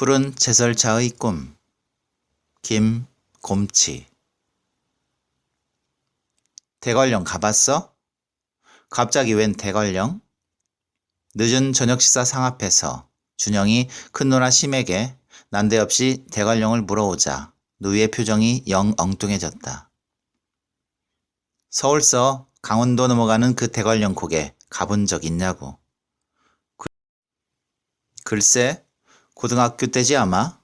푸른 제설차의 꿈 김곰치. 대관령 가봤어? 갑자기 웬 대관령? 늦은 저녁 식사 상앞에서 준영이 큰 누나 심에게 난데없이 대관령을 물어오자 누이의 표정이 영 엉뚱해졌다. 서울서 강원도 넘어가는 그 대관령 곡에 가본 적 있냐고. 글쎄, 고등학교 때지 아마.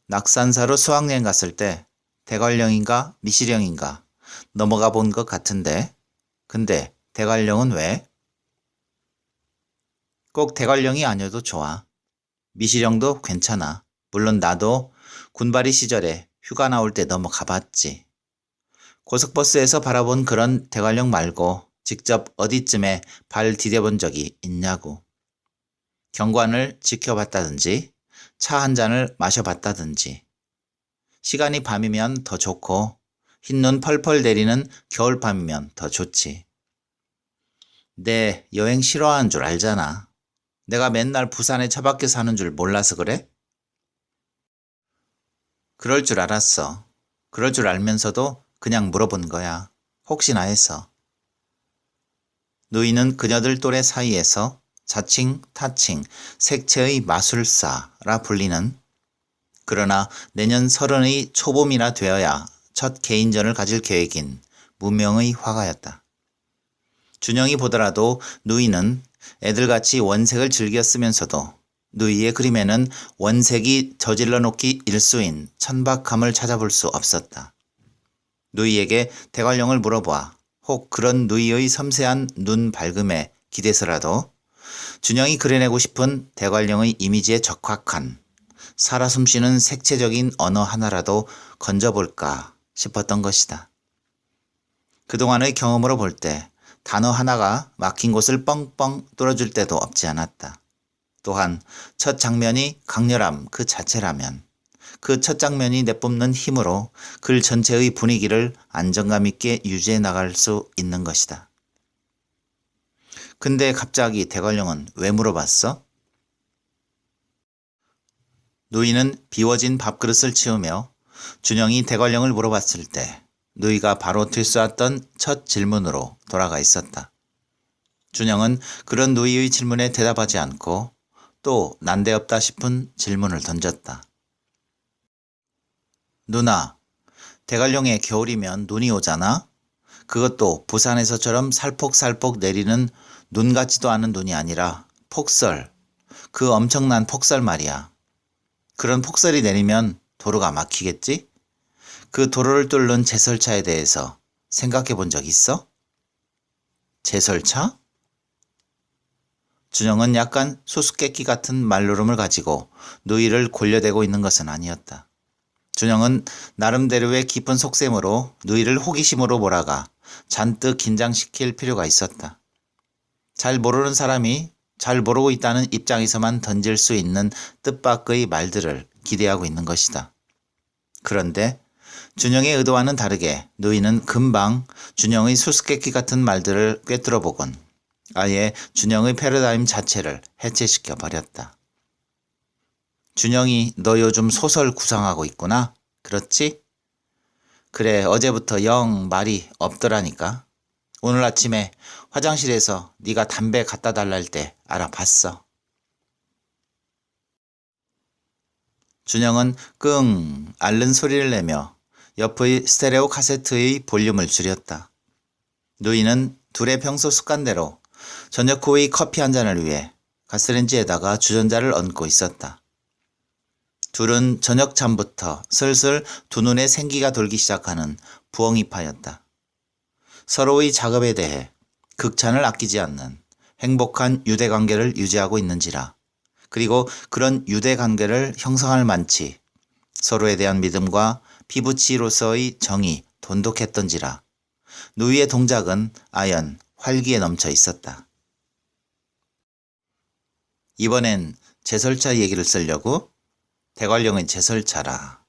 낙산사로 수학여행 갔을 때 대관령인가 미시령인가 넘어가 본 것 같은데. 근데 대관령은 왜? 꼭 대관령이 아니어도 좋아. 미시령도 괜찮아. 물론 나도 군발이 시절에 휴가 나올 때 넘어가 봤지. 고속버스에서 바라본 그런 대관령 말고 직접 어디쯤에 발 디뎌본 적이 있냐고. 경관을 지켜봤다든지 차 한 잔을 마셔봤다든지. 시간이 밤이면 더 좋고 흰눈 펄펄 내리는 겨울밤이면 더 좋지. 내 여행 싫어하는 줄 알잖아. 내가 맨날 부산에 처박혀 사는 줄 몰라서 그래? 그럴 줄 알았어. 그럴 줄 알면서도 그냥 물어본 거야. 혹시나 해서. 누이는 그녀들 또래 사이에서 자칭 타칭 색채의 마술사라 불리는, 그러나 내년 30의 초봄이나 되어야 첫 개인전을 가질 계획인 무명의 화가였다. 준영이 보더라도 누이는 애들같이 원색을 즐겨 쓰면서도 누이의 그림에는 원색이 저질러 놓기 일수인 천박함을 찾아볼 수 없었다. 누이에게 대관령을 물어보아 혹 그런 누이의 섬세한 눈 밝음에 기대서라도 준영이 그려내고 싶은 대관령의 이미지에 적확한 살아 숨쉬는 색채적인 언어 하나라도 건져볼까 싶었던 것이다. 그동안의 경험으로 볼 때 단어 하나가 막힌 곳을 뻥뻥 뚫어줄 때도 없지 않았다. 또한 첫 장면이 강렬함 그 자체라면 그 첫 장면이 내뿜는 힘으로 글 전체의 분위기를 안정감 있게 유지해 나갈 수 있는 것이다. 근데 갑자기 대관령은 왜 물어봤어? 누이는 비워진 밥그릇을 치우며 준영이 대관령을 물어봤을 때 누이가 바로 들쏘았던 첫 질문으로 돌아가 있었다. 준영은 그런 누이의 질문에 대답하지 않고 또 난데없다 싶은 질문을 던졌다. 누나, 대관령에 겨울이면 눈이 오잖아? 그것도 부산에서처럼 살폭살폭 내리는 눈 같지도 않은 눈이 아니라 폭설, 그 엄청난 폭설 말이야. 그런 폭설이 내리면 도로가 막히겠지? 그 도로를 뚫는 제설차에 대해서 생각해 본 적 있어? 제설차? 준영은 약간 수수께끼 같은 말노름을 가지고 누이를 골려대고 있는 것은 아니었다. 준영은 나름대로의 깊은 속셈으로 누이를 호기심으로 몰아가 잔뜩 긴장시킬 필요가 있었다. 잘 모르는 사람이 잘 모르고 있다는 입장에서만 던질 수 있는 뜻밖의 말들을 기대하고 있는 것이다. 그런데 준영의 의도와는 다르게 누이는 금방 준영의 수수께끼 같은 말들을 꿰뚫어보곤 아예 준영의 패러다임 자체를 해체시켜 버렸다. 준영이 너 요즘 소설 구상하고 있구나? 그렇지? 그래, 어제부터 영 말이 없더라니까. 오늘 아침에 화장실에서 네가 담배 갖다 달랄 때 알아봤어. 준영은 끙 앓는 소리를 내며 옆의 스테레오 카세트의 볼륨을 줄였다. 누이는 둘의 평소 습관대로 저녁 후의 커피 한 잔을 위해 가스레인지에다가 주전자를 얹고 있었다. 둘은 저녁 잠부터 슬슬 두 눈에 생기가 돌기 시작하는 부엉이파였다. 서로의 작업에 대해 극찬을 아끼지 않는 행복한 유대관계를 유지하고 있는지라, 그리고 그런 유대관계를 형성할 만치 서로에 대한 믿음과 피부치로서의 정이 돈독했던지라 누이의 동작은 아연 활기에 넘쳐 있었다. 이번엔 제설차 얘기를 쓰려고? 대관령은 제설차라.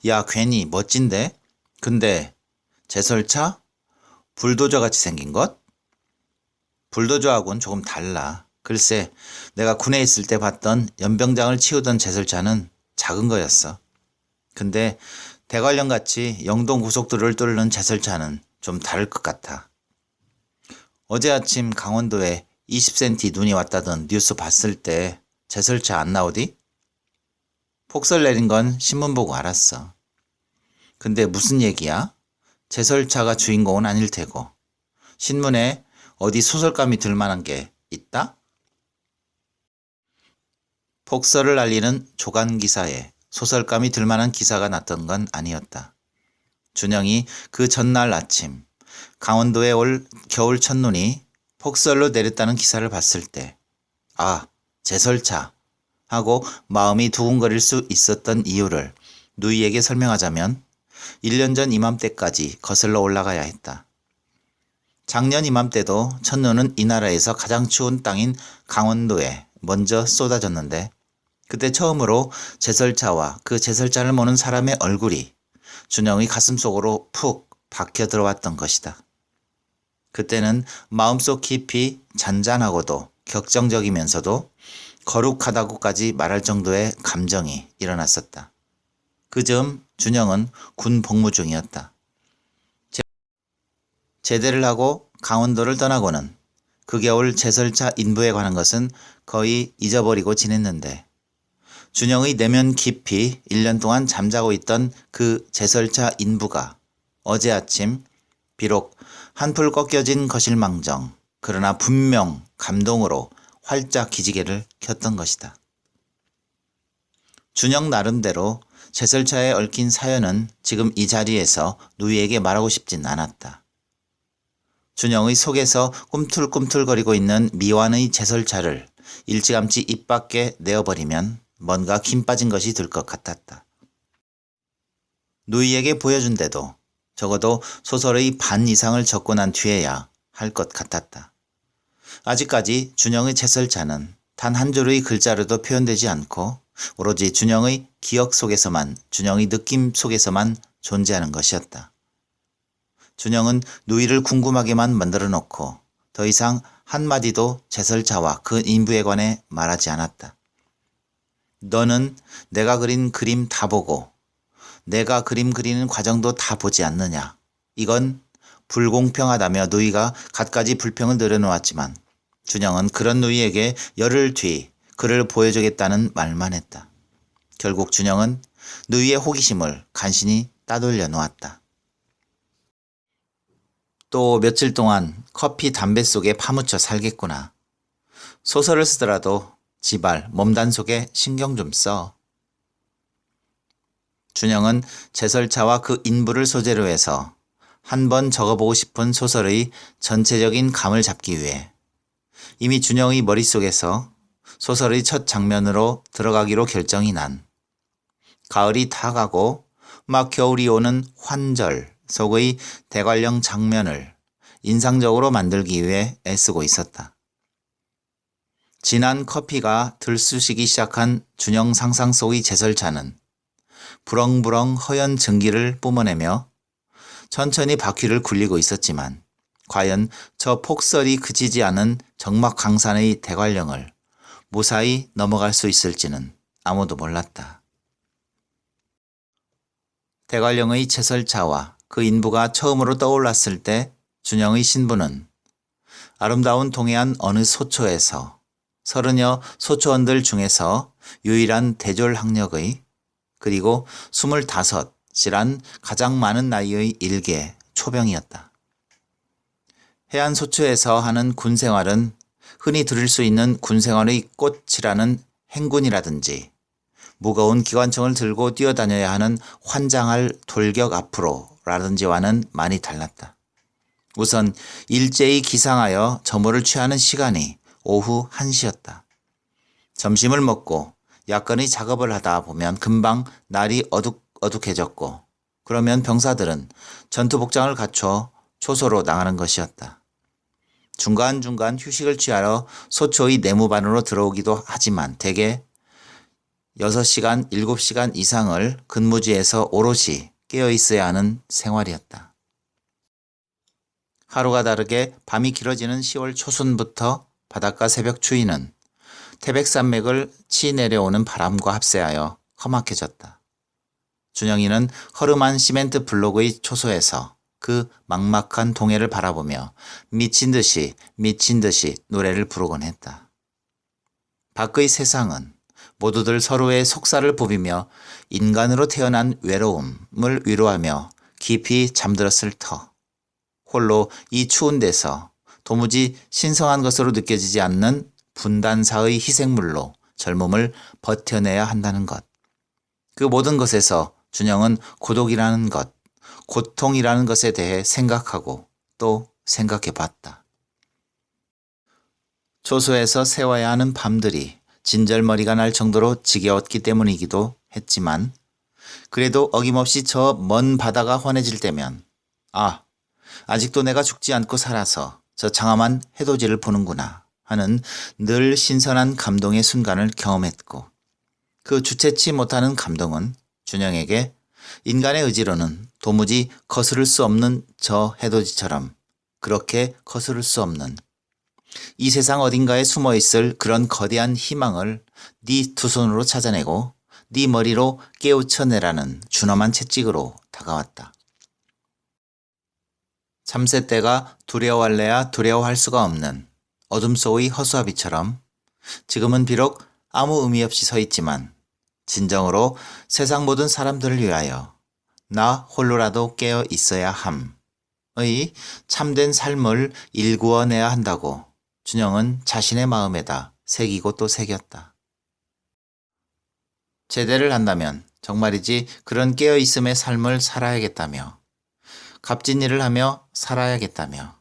야, 괜히 멋진데? 근데 제설차? 불도저 같이 생긴 것? 불도저하고는 조금 달라. 글쎄, 내가 군에 있을 때 봤던 연병장을 치우던 제설차는 작은 거였어. 근데 대관령같이 영동 고속도로를 뚫는 제설차는 좀 다를 것 같아. 어제 아침 강원도에 20cm 눈이 왔다던 뉴스 봤을 때 제설차 안 나오디? 폭설 내린 건 신문 보고 알았어. 근데 무슨 얘기야? 제설차가 주인공은 아닐 테고. 신문에 어디 소설감이 들 만한 게 있다? 폭설을 알리는 조간 기사에 소설감이 들 만한 기사가 났던 건 아니었다. 준영이 그 전날 아침 강원도에 올 겨울 첫눈이 폭설로 내렸다는 기사를 봤을 때 아, 제설차 하고 마음이 두근거릴 수 있었던 이유를 누이에게 설명하자면 1년 전 이맘때까지 거슬러 올라가야 했다. 작년 이맘때도 첫눈은 이 나라에서 가장 추운 땅인 강원도에 먼저 쏟아졌는데 그때 처음으로 제설차와 그 제설차를 모는 사람의 얼굴이 준영의 가슴속으로 푹 박혀 들어왔던 것이다. 그때는 마음속 깊이 잔잔하고도 격정적이면서도 거룩하다고까지 말할 정도의 감정이 일어났었다. 그 즈음 준영은 군 복무 중이었다. 제대를 하고 강원도를 떠나고는 그 겨울 제설차 인부에 관한 것은 거의 잊어버리고 지냈는데 준영의 내면 깊이 1년 동안 잠자고 있던 그 제설차 인부가 어제 아침 비록 한풀 꺾여진 것일망정 그러나 분명 감동으로 활짝 기지개를 켰던 것이다. 준영 나름대로 제설차에 얽힌 사연은 지금 이 자리에서 누이에게 말하고 싶진 않았다. 준영의 속에서 꿈틀꿈틀거리고 있는 미완의 제설차를 일찌감치 입 밖에 내어버리면 뭔가 김 빠진 것이 들 것 같았다. 누이에게 보여준데도 적어도 소설의 반 이상을 적고 난 뒤에야 할 것 같았다. 아직까지 준영의 제설차는 단 한 줄의 글자로도 표현되지 않고 오로지 준영의 기억 속에서만, 준영의 느낌 속에서만 존재하는 것이었다. 준영은 누이를 궁금하게만 만들어 놓고 더 이상 한마디도 제설차와 그 인부에 관해 말하지 않았다. 너는 내가 그린 그림 다 보고 내가 그림 그리는 과정도 다 보지 않느냐. 이건 불공평하다며 누이가 갖가지 불평을 늘어놓았지만 준영은 그런 누이에게 열흘 뒤 그를 보여주겠다는 말만 했다. 결국 준영은 누이의 호기심을 간신히 따돌려 놓았다. 또 며칠 동안 커피 담배 속에 파묻혀 살겠구나. 소설을 쓰더라도 지발 몸단속에 신경 좀 써. 준영은 제설차와 그 인부를 소재로 해서 한 번 적어보고 싶은 소설의 전체적인 감을 잡기 위해 이미 준영의 머릿속에서 소설의 첫 장면으로 들어가기로 결정이 난 가을이 다 가고 막 겨울이 오는 환절 속의 대관령 장면을 인상적으로 만들기 위해 애쓰고 있었다. 진한 커피가 들쑤시기 시작한 준영 상상 속의 제설차는 부렁부렁 허연 증기를 뿜어내며 천천히 바퀴를 굴리고 있었지만 과연 저 폭설이 그치지 않은 적막강산의 대관령을 무사히 넘어갈 수 있을지는 아무도 몰랐다. 대관령의 제설차와 그 인부가 처음으로 떠올랐을 때 준영의 신부는 아름다운 동해안 어느 소초에서 30여 소초원들 중에서 유일한 대졸학력의 그리고 25이란 가장 많은 나이의 일개 초병이었다. 해안 소초에서 하는 군생활은 흔히 들을 수 있는 군생활의 꽃이라는 행군이라든지 무거운 기관총을 들고 뛰어다녀야 하는 환장할 돌격 앞으로라든지와는 많이 달랐다. 우선 일제히 기상하여 점호를 취하는 시간이 오후 1시였다. 점심을 먹고 야간의 작업을 하다 보면 금방 날이 어둑어둑해졌고 그러면 병사들은 전투복장을 갖춰 초소로 나가는 것이었다. 중간중간 휴식을 취하러 소초의 내무반으로 들어오기도 하지만 대개 6시간, 7시간 이상을 근무지에서 오롯이 깨어 있어야 하는 생활이었다. 하루가 다르게 밤이 길어지는 10월 초순부터 바닷가 새벽 추위는 태백산맥을 치 내려오는 바람과 합세하여 험악해졌다. 준영이는 허름한 시멘트 블록의 초소에서 그 막막한 동해를 바라보며 미친 듯이 노래를 부르곤 했다. 밖의 세상은 모두들 서로의 속살을 부비며 인간으로 태어난 외로움을 위로하며 깊이 잠들었을 터. 홀로 이 추운 데서 도무지 신성한 것으로 느껴지지 않는 분단사의 희생물로 젊음을 버텨내야 한다는 것. 그 모든 것에서 준영은 고독이라는 것, 고통이라는 것에 대해 생각하고 또 생각해 봤다. 초소에서 세워야 하는 밤들이 진절머리가 날 정도로 지겨웠기 때문이기도 했지만 그래도 어김없이 저 먼 바다가 환해질 때면 아직도 내가 죽지 않고 살아서 저 장엄한 해돋이를 보는구나 하는 늘 신선한 감동의 순간을 경험했고 그 주체치 못하는 감동은 준영에게 인간의 의지로는 도무지 거스를 수 없는 저 해돋이처럼 그렇게 거스를 수 없는 이 세상 어딘가에 숨어있을 그런 거대한 희망을 네 두 손으로 찾아내고 네 머리로 깨우쳐내라는 준엄한 채찍으로 다가왔다. 참새 떼가 두려워할래야 두려워할 수가 없는 어둠 속의 허수아비처럼 지금은 비록 아무 의미 없이 서 있지만 진정으로 세상 모든 사람들을 위하여 나 홀로라도 깨어 있어야 함의 참된 삶을 일구어내야 한다고 준영은 자신의 마음에다 새기고 또 새겼다. 제대를 한다면 정말이지 그런 깨어있음의 삶을 살아야겠다며 값진 일을 하며 살아야겠다며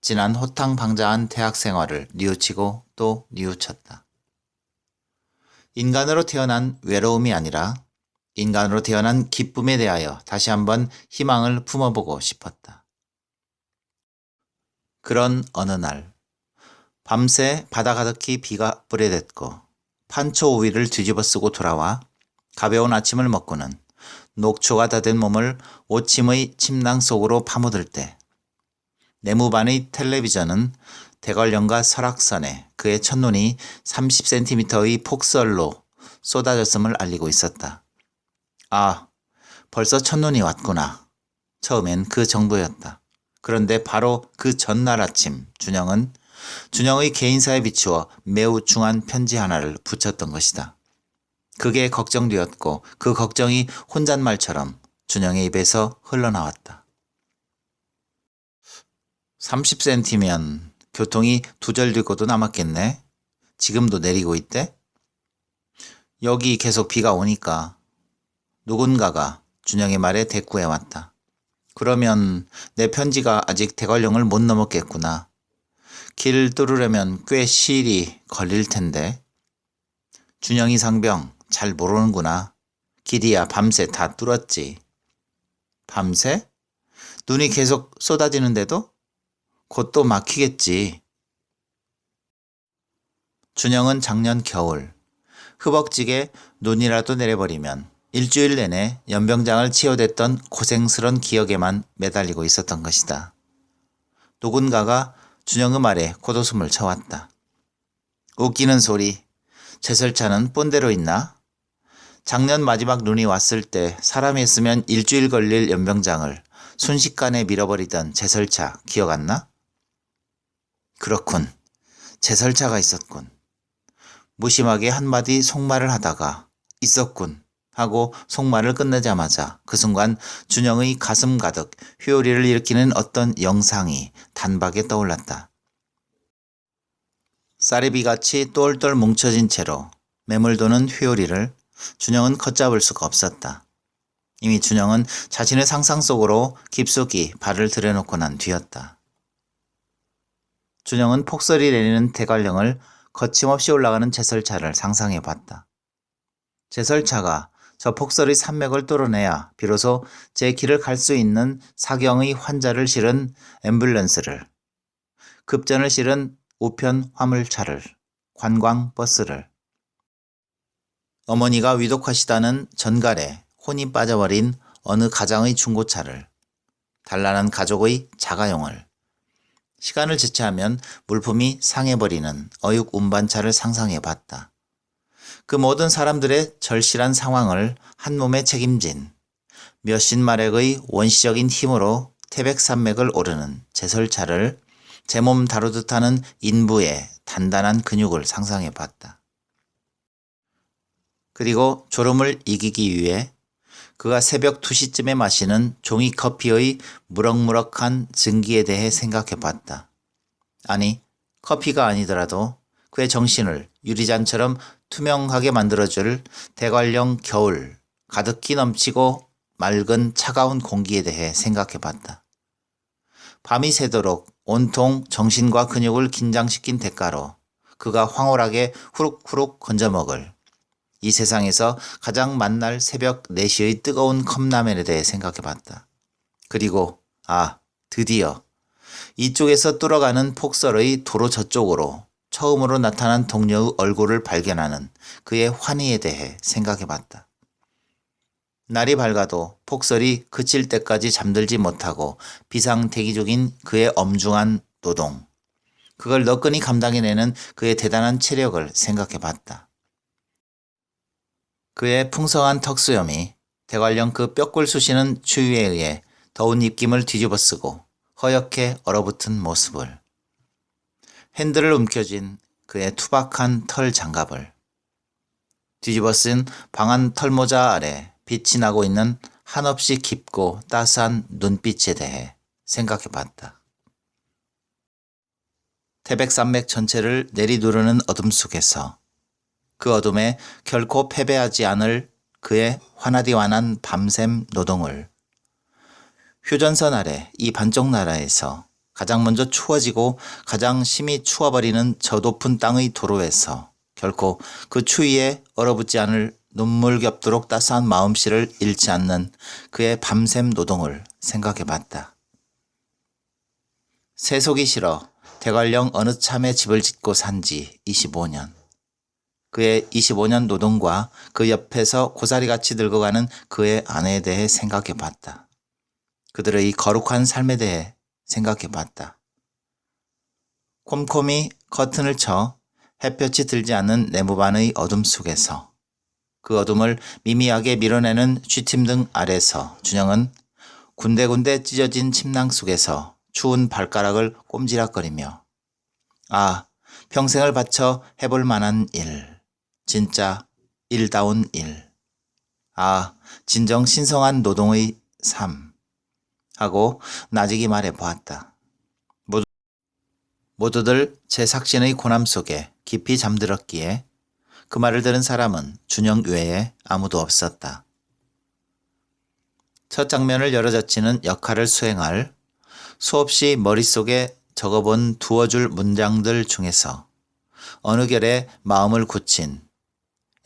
지난 호탕방자한 대학 생활을 뉘우치고 또 뉘우쳤다. 인간으로 태어난 외로움이 아니라 인간으로 태어난 기쁨에 대하여 다시 한번 희망을 품어보고 싶었다. 그런 어느 날 밤새 바다 가득히 비가 뿌려댔고 판초 우위를 뒤집어 쓰고 돌아와 가벼운 아침을 먹고는 녹초가 다 된 몸을 오침의 침낭 속으로 파묻을 때 내무반의 텔레비전은 대관령과 설악산에 그의 첫눈이 30cm의 폭설로 쏟아졌음을 알리고 있었다. 벌써 첫눈이 왔구나. 처음엔 그 정도였다. 그런데 바로 그 전날 아침 준영의 개인사에 비추어 매우 중한 편지 하나를 붙였던 것이다. 그게 걱정되었고 그 걱정이 혼잣말처럼 준영의 입에서 흘러나왔다. 30cm면 교통이 두절 뒤고도 남았겠네. 지금도 내리고 있대? 여기 계속 비가 오니까 누군가가 준영의 말에 대꾸해 왔다. 그러면 내 편지가 아직 대관령을 못 넘었겠구나. 길 뚫으려면 꽤 시일이 걸릴 텐데. 준영이 상병 잘 모르는구나. 길이야 밤새 다 뚫었지. 밤새? 눈이 계속 쏟아지는데도? 곧 또 막히겠지. 준영은 작년 겨울 흐벅지게 눈이라도 내려버리면 일주일 내내 연병장을 치어댔던 고생스런 기억에만 매달리고 있었던 것이다. 누군가가 준영의 말에 콧웃음을 쳐왔다. 웃기는 소리. 제설차는 꼰대로 있나? 작년 마지막 눈이 왔을 때 사람이 있으면 일주일 걸릴 연병장을 순식간에 밀어버리던 제설차 기억 안 나? 그렇군. 제설차가 있었군. 무심하게 한마디 속말을 하다가 있었군 하고 속말을 끝내자마자 그 순간 준영의 가슴 가득 회오리를 일으키는 어떤 영상이 단박에 떠올랐다. 쌀이비같이 똘똘 뭉쳐진 채로 매몰도는 회오리를 준영은 걷잡을 수가 없었다. 이미 준영은 자신의 상상 속으로 깊숙이 발을 들여놓고 난 뒤였다. 준영은 폭설이 내리는 대관령을 거침없이 올라가는 제설차를 상상해 봤다. 제설차가 저 폭설의 산맥을 뚫어내야 비로소 제 길을 갈 수 있는 사경의 환자를 실은 앰뷸런스를, 급전을 실은 우편 화물차를, 관광버스를, 어머니가 위독하시다는 전갈에 혼이 빠져버린 어느 가장의 중고차를, 단란한 가족의 자가용을, 시간을 지체하면 물품이 상해버리는 어육 운반차를 상상해 봤다. 그 모든 사람들의 절실한 상황을 한 몸에 책임진 몇십 마력의 원시적인 힘으로 태백산맥을 오르는 제설차를 제 몸 다루듯 하는 인부의 단단한 근육을 상상해 봤다. 그리고 졸음을 이기기 위해 그가 새벽 2시쯤에 마시는 종이커피의 무럭무럭한 증기에 대해 생각해 봤다. 아니, 커피가 아니더라도 그의 정신을 유리잔처럼 투명하게 만들어줄 대관령 겨울 가득히 넘치고 맑은 차가운 공기에 대해 생각해 봤다. 밤이 새도록 온통 정신과 근육을 긴장시킨 대가로 그가 황홀하게 후룩후룩 건져먹을 이 세상에서 가장 만날 새벽 4시의 뜨거운 컵라면에 대해 생각해 봤다. 그리고 드디어 이쪽에서 뚫어가는 폭설의 도로 저쪽으로 처음으로 나타난 동료의 얼굴을 발견하는 그의 환희에 대해 생각해 봤다. 날이 밝아도 폭설이 그칠 때까지 잠들지 못하고 비상대기 중인 그의 엄중한 노동, 그걸 너끈히 감당해내는 그의 대단한 체력을 생각해 봤다. 그의 풍성한 턱수염이 대관령 그 뼈골 쑤시는 추위에 의해 더운 입김을 뒤집어쓰고 허옇게 얼어붙은 모습을, 핸들을 움켜쥔 그의 투박한 털 장갑을, 뒤집어쓴 방한 털모자 아래 빛이 나고 있는 한없이 깊고 따스한 눈빛에 대해 생각해 봤다. 태백산맥 전체를 내리누르는 어둠 속에서 그 어둠에 결코 패배하지 않을 그의 환하디환한 밤샘 노동을, 휴전선 아래 이 반쪽 나라에서 가장 먼저 추워지고 가장 심히 추워버리는 저 높은 땅의 도로에서 결코 그 추위에 얼어붙지 않을 눈물 겹도록 따스한 마음씨를 잃지 않는 그의 밤샘 노동을 생각해 봤다. 세속이 싫어 대관령 어느 참에 집을 짓고 산 지 25년. 그의 25년 노동과 그 옆에서 고사리같이 늙어가는 그의 아내에 대해 생각해 봤다. 그들의 거룩한 삶에 대해 생각해 봤다. 콤콤이 커튼을 쳐 햇볕이 들지 않는 내무반의 어둠 속에서 그 어둠을 미미하게 밀어내는 쥐팀등 아래서 준영은 군데군데 찢어진 침낭 속에서 추운 발가락을 꼼지락거리며 평생을 바쳐 해볼 만한 일, 진짜 일다운 일, 진정 신성한 노동의 삶 하고 나직이 말해 보았다. 모두들 제 삭신의 고남 속에 깊이 잠들었기에 그 말을 들은 사람은 준영 외에 아무도 없었다. 첫 장면을 열어젖히는 역할을 수행할 수없이 머릿속에 적어본 두어 줄 문장들 중에서 어느 결에 마음을 굳힌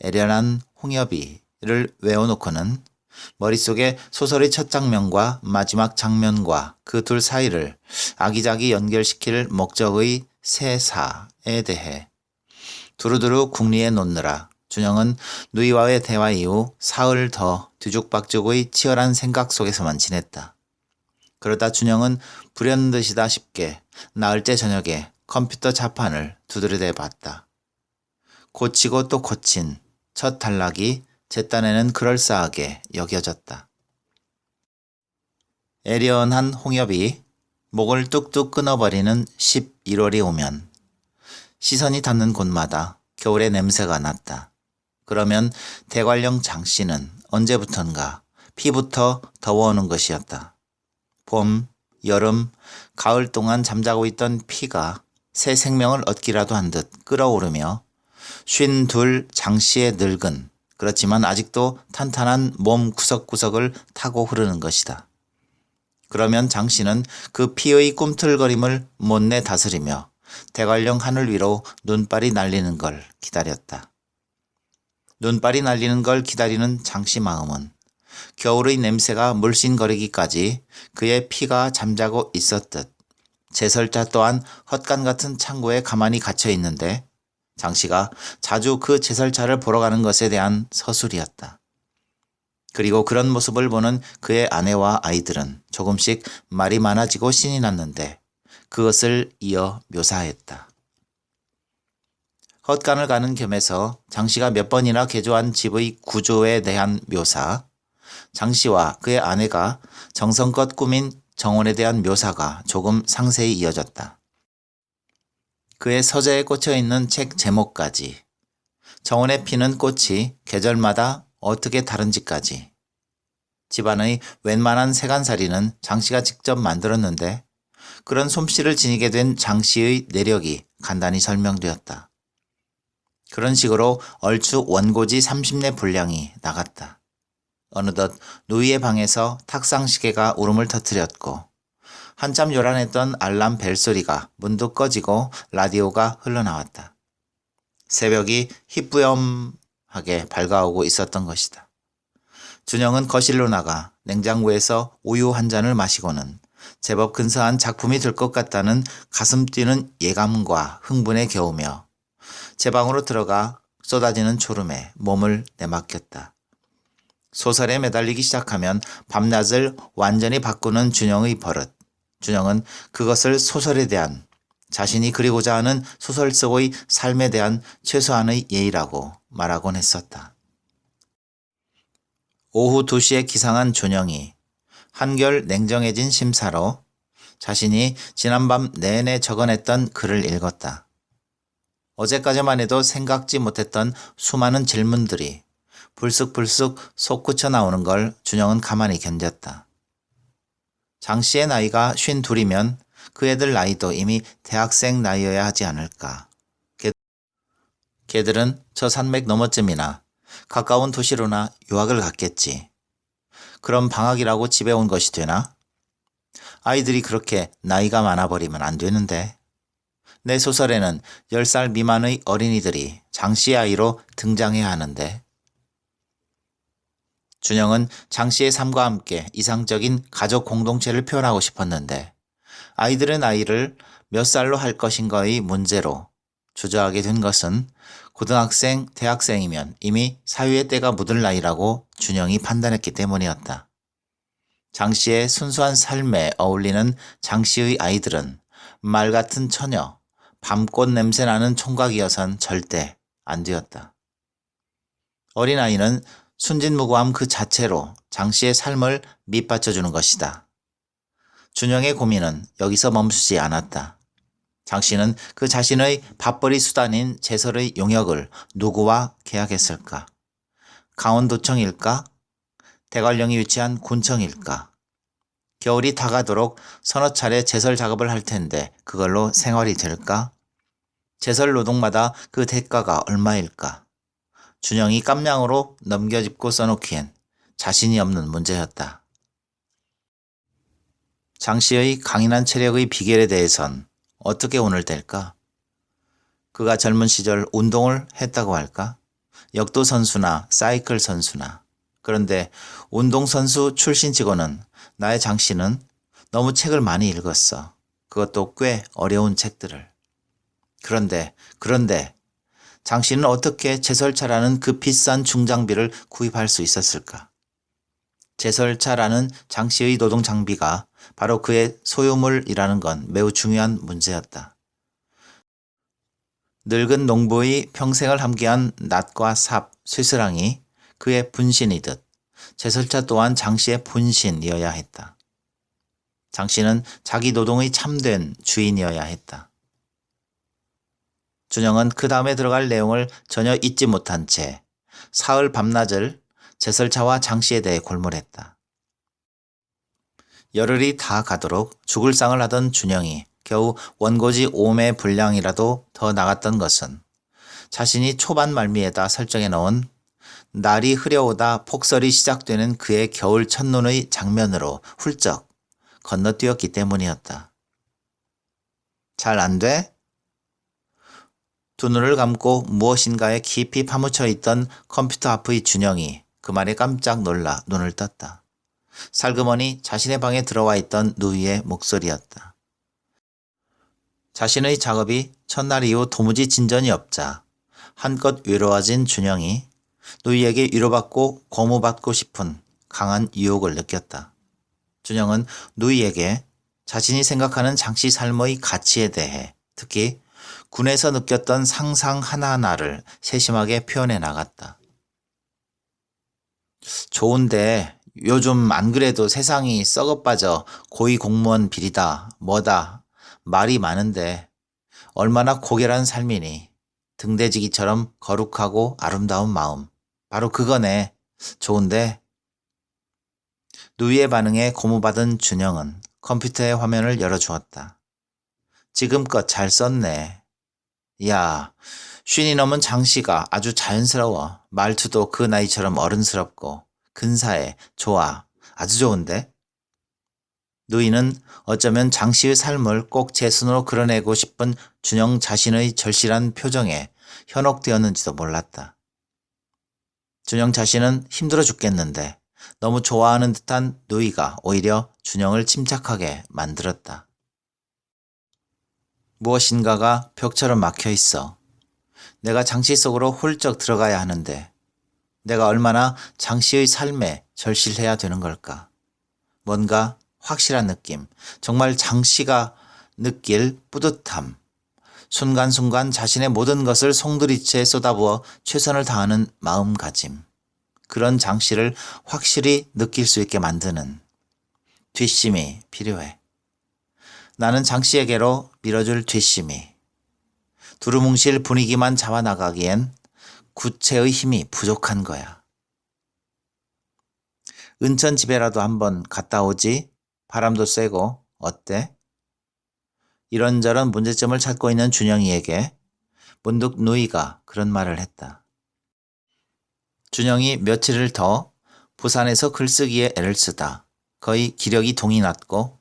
애련한 홍여비를 외워놓고는 머릿속에 소설의 첫 장면과 마지막 장면과 그 둘 사이를 아기자기 연결시킬 목적의 세사에 대해 두루두루 궁리해 놓느라 준영은 누이와의 대화 이후 사흘 더 뒤죽박죽의 치열한 생각 속에서만 지냈다. 그러다 준영은 불현듯이다 싶게 나흘째 저녁에 컴퓨터 자판을 두드려대 봤다. 고치고 또 고친 첫 단락이 제 딴에는 그럴싸하게 여겨졌다. 애련한 홍엽이 목을 뚝뚝 끊어버리는 11월이 오면 시선이 닿는 곳마다 겨울의 냄새가 났다. 그러면 대관령 장씨는 언제부턴가 피부터 더워오는 것이었다. 봄, 여름, 가을 동안 잠자고 있던 피가 새 생명을 얻기라도 한 듯 끓어오르며 52 장씨의 늙은 그렇지만 아직도 탄탄한 몸 구석구석을 타고 흐르는 것이다. 그러면 장씨는 그 피의 꿈틀거림을 못내 다스리며 대관령 하늘 위로 눈발이 날리는 걸 기다렸다. 눈발이 날리는 걸 기다리는 장씨 마음은 겨울의 냄새가 물씬거리기까지 그의 피가 잠자고 있었듯 제설자 또한 헛간 같은 창고에 가만히 갇혀 있는데 장씨가 자주 그 제설차를 보러 가는 것에 대한 서술이었다. 그리고 그런 모습을 보는 그의 아내와 아이들은 조금씩 말이 많아지고 신이 났는데 그것을 이어 묘사했다. 헛간을 가는 겸해서 장씨가 몇 번이나 개조한 집의 구조에 대한 묘사, 장씨와 그의 아내가 정성껏 꾸민 정원에 대한 묘사가 조금 상세히 이어졌다. 그의 서재에 꽂혀있는 책 제목까지, 정원에 피는 꽃이 계절마다 어떻게 다른지까지, 집안의 웬만한 세간살이는 장씨가 직접 만들었는데 그런 솜씨를 지니게 된 장씨의 내력이 간단히 설명되었다. 그런 식으로 얼추 원고지 30내 분량이 나갔다. 어느덧 누이의 방에서 탁상시계가 울음을 터뜨렸고 한참 요란했던 알람 벨소리가 문득 꺼지고 라디오가 흘러나왔다. 새벽이 희뿌염하게 밝아오고 있었던 것이다. 준영은 거실로 나가 냉장고에서 우유 한 잔을 마시고는 제법 근사한 작품이 될 것 같다는 가슴 뛰는 예감과 흥분에 겨우며 제 방으로 들어가 쏟아지는 졸음에 몸을 내맡겼다. 소설에 매달리기 시작하면 밤낮을 완전히 바꾸는 준영의 버릇. 준영은 그것을 소설에 대한, 자신이 그리고자 하는 소설 속의 삶에 대한 최소한의 예의라고 말하곤 했었다. 오후 2시에 기상한 준영이 한결 냉정해진 심사로 자신이 지난밤 내내 적어냈던 글을 읽었다. 어제까지만 해도 생각지 못했던 수많은 질문들이 불쑥불쑥 솟구쳐 나오는 걸 준영은 가만히 견뎠다. 장씨의 나이가 52이면 그 애들 나이도 이미 대학생 나이여야 하지 않을까. 걔들은 저 산맥 너머쯤이나 가까운 도시로나 유학을 갔겠지. 그럼 방학이라고 집에 온 것이 되나? 아이들이 그렇게 나이가 많아버리면 안 되는데. 내 소설에는 10살 미만의 어린이들이 장씨의 아이로 등장해야 하는데. 준영은 장씨의 삶과 함께 이상적인 가족 공동체를 표현하고 싶었는데 아이들의 나이를 몇 살로 할 것인가의 문제로 주저하게 된 것은 고등학생, 대학생이면 이미 사유의 때가 묻을 나이라고 준영이 판단했기 때문이었다. 장씨의 순수한 삶에 어울리는 장씨의 아이들은 말 같은 처녀, 밤꽃 냄새나는 총각이어선 절대 안 되었다. 어린아이는 순진무구함 그 자체로 장씨의 삶을 밑받쳐주는 것이다. 준영의 고민은 여기서 멈추지 않았다. 장씨는 그 자신의 밥벌이 수단인 제설의 용역을 누구와 계약했을까? 강원도청일까? 대관령이 위치한 군청일까? 겨울이 다가도록 서너 차례 제설 작업을 할 텐데 그걸로 생활이 될까? 제설 노동마다 그 대가가 얼마일까? 준영이 깜냥으로 넘겨짚고 써놓기엔 자신이 없는 문제였다. 장씨의 강인한 체력의 비결에 대해선 어떻게 오늘 될까? 그가 젊은 시절 운동을 했다고 할까? 역도 선수나 사이클 선수나. 그런데 운동선수 출신치고는 나의 장씨는 너무 책을 많이 읽었어. 그것도 꽤 어려운 책들을. 그런데 장씨는 어떻게 제설차라는 그 비싼 중장비를 구입할 수 있었을까? 제설차라는 장씨의 노동 장비가 바로 그의 소유물이라는 건 매우 중요한 문제였다. 늙은 농부의 평생을 함께한 낫과 삽, 쇠스랑이 그의 분신이듯 제설차 또한 장씨의 분신이어야 했다. 장씨는 자기 노동의 참된 주인이어야 했다. 준영은 그 다음에 들어갈 내용을 전혀 잊지 못한 채 사흘 밤낮을 제설차와 장씨에 대해 골몰했다. 열흘이 다 가도록 죽을 상을 하던 준영이 겨우 원고지 5매 분량이라도 더 나갔던 것은 자신이 초반 말미에다 설정해 놓은 날이 흐려오다 폭설이 시작되는 그의 겨울 첫눈의 장면으로 훌쩍 건너뛰었기 때문이었다. 잘 안 돼? 두 눈을 감고 무엇인가에 깊이 파묻혀 있던 컴퓨터 앞의 준영이 그 말에 깜짝 놀라 눈을 떴다. 살그머니 자신의 방에 들어와 있던 누이의 목소리였다. 자신의 작업이 첫날 이후 도무지 진전이 없자 한껏 외로워진 준영이 누이에게 위로받고 고무받고 싶은 강한 유혹을 느꼈다. 준영은 누이에게 자신이 생각하는 장씨 삶의 가치에 대해, 특히 군에서 느꼈던 상상 하나하나를 세심하게 표현해 나갔다. 좋은데 요즘 안 그래도 세상이 썩어빠져 고위공무원 비리다 뭐다 말이 많은데 얼마나 고결한 삶이니. 등대지기처럼 거룩하고 아름다운 마음. 바로 그거네. 좋은데. 누이의 반응에 고무받은 준영은 컴퓨터의 화면을 열어주었다. 지금껏 잘 썼네. 야, 쉰이 넘은 장씨가 아주 자연스러워. 말투도 그 나이처럼 어른스럽고 근사해. 좋아. 아주 좋은데? 누이는 어쩌면 장씨의 삶을 꼭 제 손으로 그려내고 싶은 준영 자신의 절실한 표정에 현혹되었는지도 몰랐다. 준영 자신은 힘들어 죽겠는데 너무 좋아하는 듯한 누이가 오히려 준영을 침착하게 만들었다. 무엇인가가 벽처럼 막혀 있어. 내가 장씨 속으로 훌쩍 들어가야 하는데 내가 얼마나 장씨의 삶에 절실해야 되는 걸까. 뭔가 확실한 느낌, 정말 장씨가 느낄 뿌듯함, 순간순간 자신의 모든 것을 송두리째 쏟아부어 최선을 다하는 마음가짐, 그런 장씨를 확실히 느낄 수 있게 만드는 뒷심이 필요해. 나는 장씨에게로 밀어줄 뒷심이, 두루뭉실 분위기만 잡아나가기엔 구체의 힘이 부족한 거야. 은천 집에라도 한번 갔다 오지? 바람도 쐬고 어때? 이런저런 문제점을 찾고 있는 준영이에게 문득 누이가 그런 말을 했다. 준영이 며칠을 더 부산에서 글쓰기에 애를 쓰다 거의 기력이 동이 났고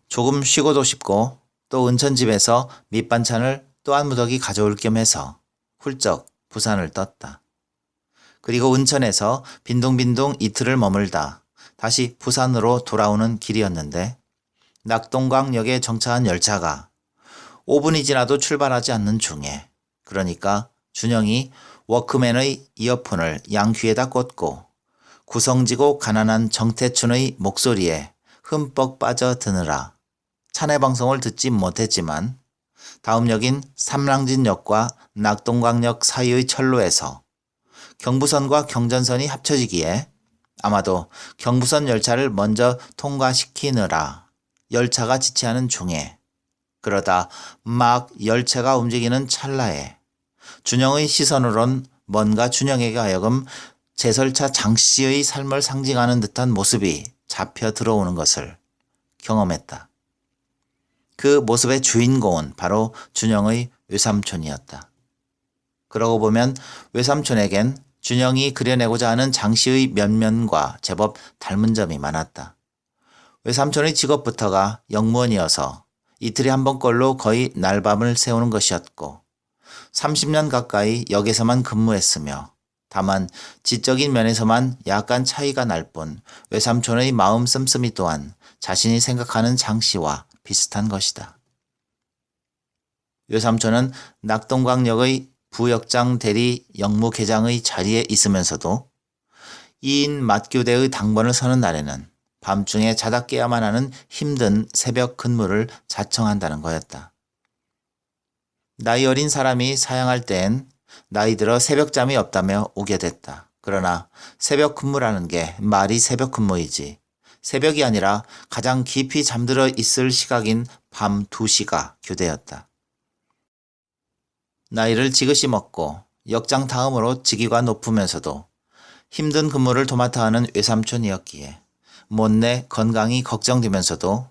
조금 쉬고도 싶고 또 은천집에서 밑반찬을 또 한 무더기 가져올 겸 해서 훌쩍 부산을 떴다. 그리고 은천에서 빈둥빈둥 이틀을 머물다 다시 부산으로 돌아오는 길이었는데 낙동강역에 정차한 열차가 5분이 지나도 출발하지 않는 중에, 그러니까 준영이 워크맨의 이어폰을 양귀에다 꽂고 구성지고 가난한 정태춘의 목소리에 흠뻑 빠져드느라 차내방송을 듣지 못했지만 다음 역인 삼랑진역과 낙동강역 사이의 철로에서 경부선과 경전선이 합쳐지기에 아마도 경부선 열차를 먼저 통과시키느라 열차가 지체하는 중에, 그러다 막 열차가 움직이는 찰나에 준영의 시선으론 뭔가 준영에게 하여금 제설차 장씨의 삶을 상징하는 듯한 모습이 잡혀 들어오는 것을 경험했다. 그 모습의 주인공은 바로 준영의 외삼촌이었다. 그러고 보면 외삼촌에겐 준영이 그려내고자 하는 장씨의 면면과 제법 닮은 점이 많았다. 외삼촌의 직업부터가 영무원이어서 이틀에 한 번꼴로 거의 날밤을 새우는 것이었고 30년 가까이 역에서만 근무했으며 다만 지적인 면에서만 약간 차이가 날 뿐 외삼촌의 마음 씀씀이 또한 자신이 생각하는 장씨와 비슷한 것이다. 외삼촌은 낙동강역의 부역장 대리 영무계장의 자리에 있으면서도 2인 맞교대의 당번을 서는 날에는 밤중에 자다 깨야만 하는 힘든 새벽 근무를 자청한다는 거였다. 나이 어린 사람이 사양할 때엔 나이 들어 새벽잠이 없다며 우겨댔다. 그러나 새벽 근무라는 게 말이 새벽 근무이지 새벽이 아니라 가장 깊이 잠들어 있을 시각인 밤 2시가 교대였다. 나이를 지그시 먹고 역장 다음으로 직위가 높으면서도 힘든 근무를 도맡아 하는 외삼촌이었기에 못내 건강이 걱정되면서도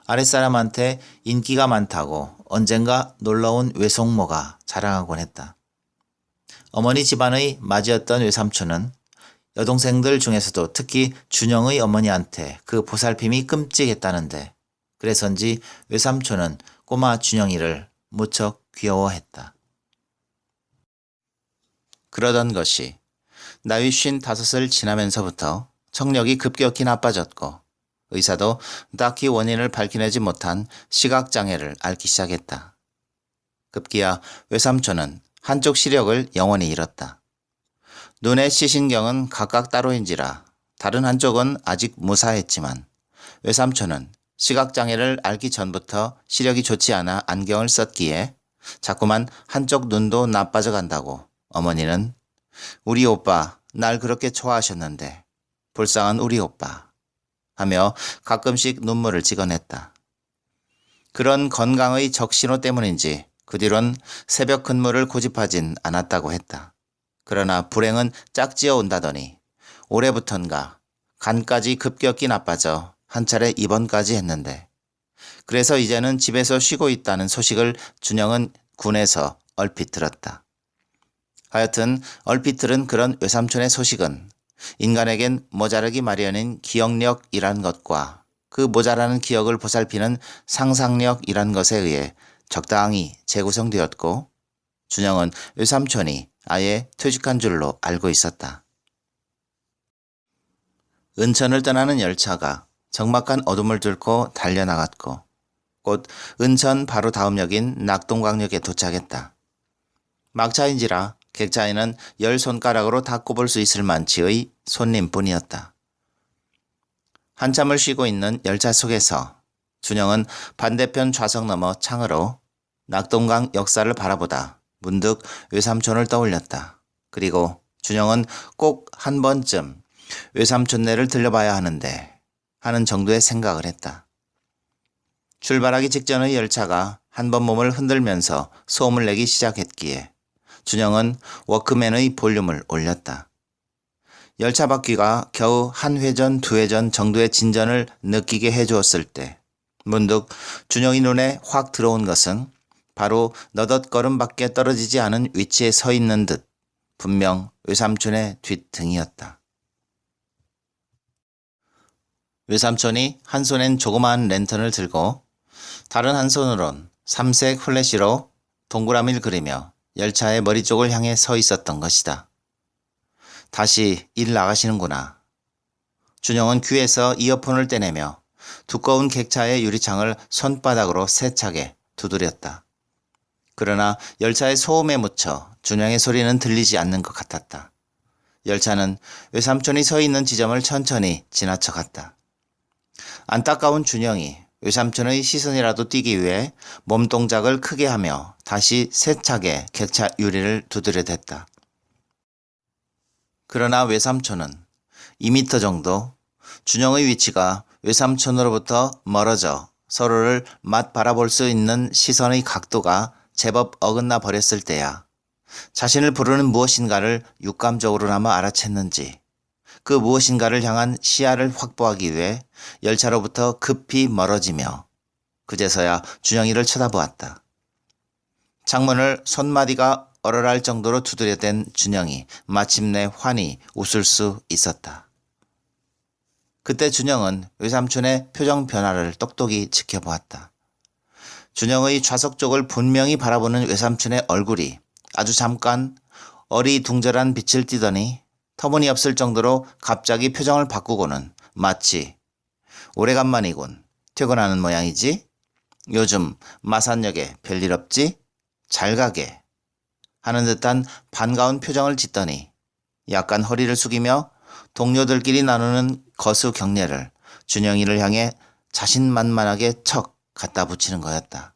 아랫사람한테 인기가 많다고 언젠가 놀러온 외숙모가 자랑하곤 했다. 어머니 집안의 맞이었던 외삼촌은 여동생들 중에서도 특히 준영의 어머니한테 그 보살핌이 끔찍했다는데 그래서인지 외삼촌은 꼬마 준영이를 무척 귀여워했다. 그러던 것이 나이 55을 지나면서부터 청력이 급격히 나빠졌고 의사도 딱히 원인을 밝혀내지 못한 시각장애를 앓기 시작했다. 급기야 외삼촌은 한쪽 시력을 영원히 잃었다. 눈의 시신경은 각각 따로인지라 다른 한쪽은 아직 무사했지만 외삼촌은 시각장애를 앓기 전부터 시력이 좋지 않아 안경을 썼기에 자꾸만 한쪽 눈도 나빠져 간다고 어머니는 우리 오빠 날 그렇게 좋아하셨는데 불쌍한 우리 오빠 하며 가끔씩 눈물을 찍어냈다. 그런 건강의 적신호 때문인지 그 뒤론 새벽 근무를 고집하진 않았다고 했다. 그러나 불행은 짝지어 온다더니 올해부턴가 간까지 급격히 나빠져 한 차례 입원까지 했는데 그래서 이제는 집에서 쉬고 있다는 소식을 준영은 군에서 얼핏 들었다. 하여튼 얼핏 들은 그런 외삼촌의 소식은 인간에겐 모자르기 마련인 기억력이란 것과 그 모자라는 기억을 보살피는 상상력이란 것에 의해 적당히 재구성되었고 준영은 외삼촌이 아예 퇴직한 줄로 알고 있었다. 은천을 떠나는 열차가 적막한 어둠을 뚫고 달려나갔고 곧 은천 바로 다음 역인 낙동강역에 도착했다. 막차인지라 객차에는 10손가락으로 다 꼽을 수 있을 만치의 손님뿐이었다. 한참을 쉬고 있는 열차 속에서 준영은 반대편 좌석 너머 창으로 낙동강 역사를 바라보다 문득 외삼촌을 떠올렸다. 그리고 준영은 꼭 한 번쯤 외삼촌네를 들려봐야 하는데 하는 정도의 생각을 했다. 출발하기 직전의 열차가 한 번 몸을 흔들면서 소음을 내기 시작했기에 준영은 워크맨의 볼륨을 올렸다. 열차 바퀴가 겨우 한 회전, 두 회전 정도의 진전을 느끼게 해주었을 때 문득 준영이 눈에 확 들어온 것은 바로 너덧걸음밖에 떨어지지 않은 위치에 서 있는 듯 분명 외삼촌의 뒷등이었다. 외삼촌이 한 손엔 조그마한 랜턴을 들고 다른 한 손으론 삼색 플래시로 동그라미를 그리며 열차의 머리 쪽을 향해 서 있었던 것이다. 다시 일 나가시는구나. 준영은 귀에서 이어폰을 떼내며 두꺼운 객차의 유리창을 손바닥으로 세차게 두드렸다. 그러나 열차의 소음에 묻혀 준영의 소리는 들리지 않는 것 같았다. 열차는 외삼촌이 서 있는 지점을 천천히 지나쳐 갔다. 안타까운 준영이 외삼촌의 시선이라도 띄기 위해 몸동작을 크게 하며 다시 세차게 객차 유리를 두드려댔다. 그러나 외삼촌은 2m 정도 준영의 위치가 외삼촌으로부터 멀어져 서로를 맛 바라볼 수 있는 시선의 각도가 제법 어긋나 버렸을 때야 자신을 부르는 무엇인가를 육감적으로나마 알아챘는지 그 무엇인가를 향한 시야를 확보하기 위해 열차로부터 급히 멀어지며 그제서야 준영이를 쳐다보았다. 창문을 손마디가 얼얼할 정도로 두드려댄 준영이 마침내 환히 웃을 수 있었다. 그때 준영은 외삼촌의 표정 변화를 똑똑히 지켜보았다. 준영의 좌석 쪽을 분명히 바라보는 외삼촌의 얼굴이 아주 잠깐 어리둥절한 빛을 띠더니 터무니없을 정도로 갑자기 표정을 바꾸고는 마치 오래간만이군. 퇴근하는 모양이지? 요즘 마산역에 별일 없지? 잘 가게. 하는 듯한 반가운 표정을 짓더니 약간 허리를 숙이며 동료들끼리 나누는 거수 경례를 준영이를 향해 자신만만하게 척 갖다 붙이는 거였다.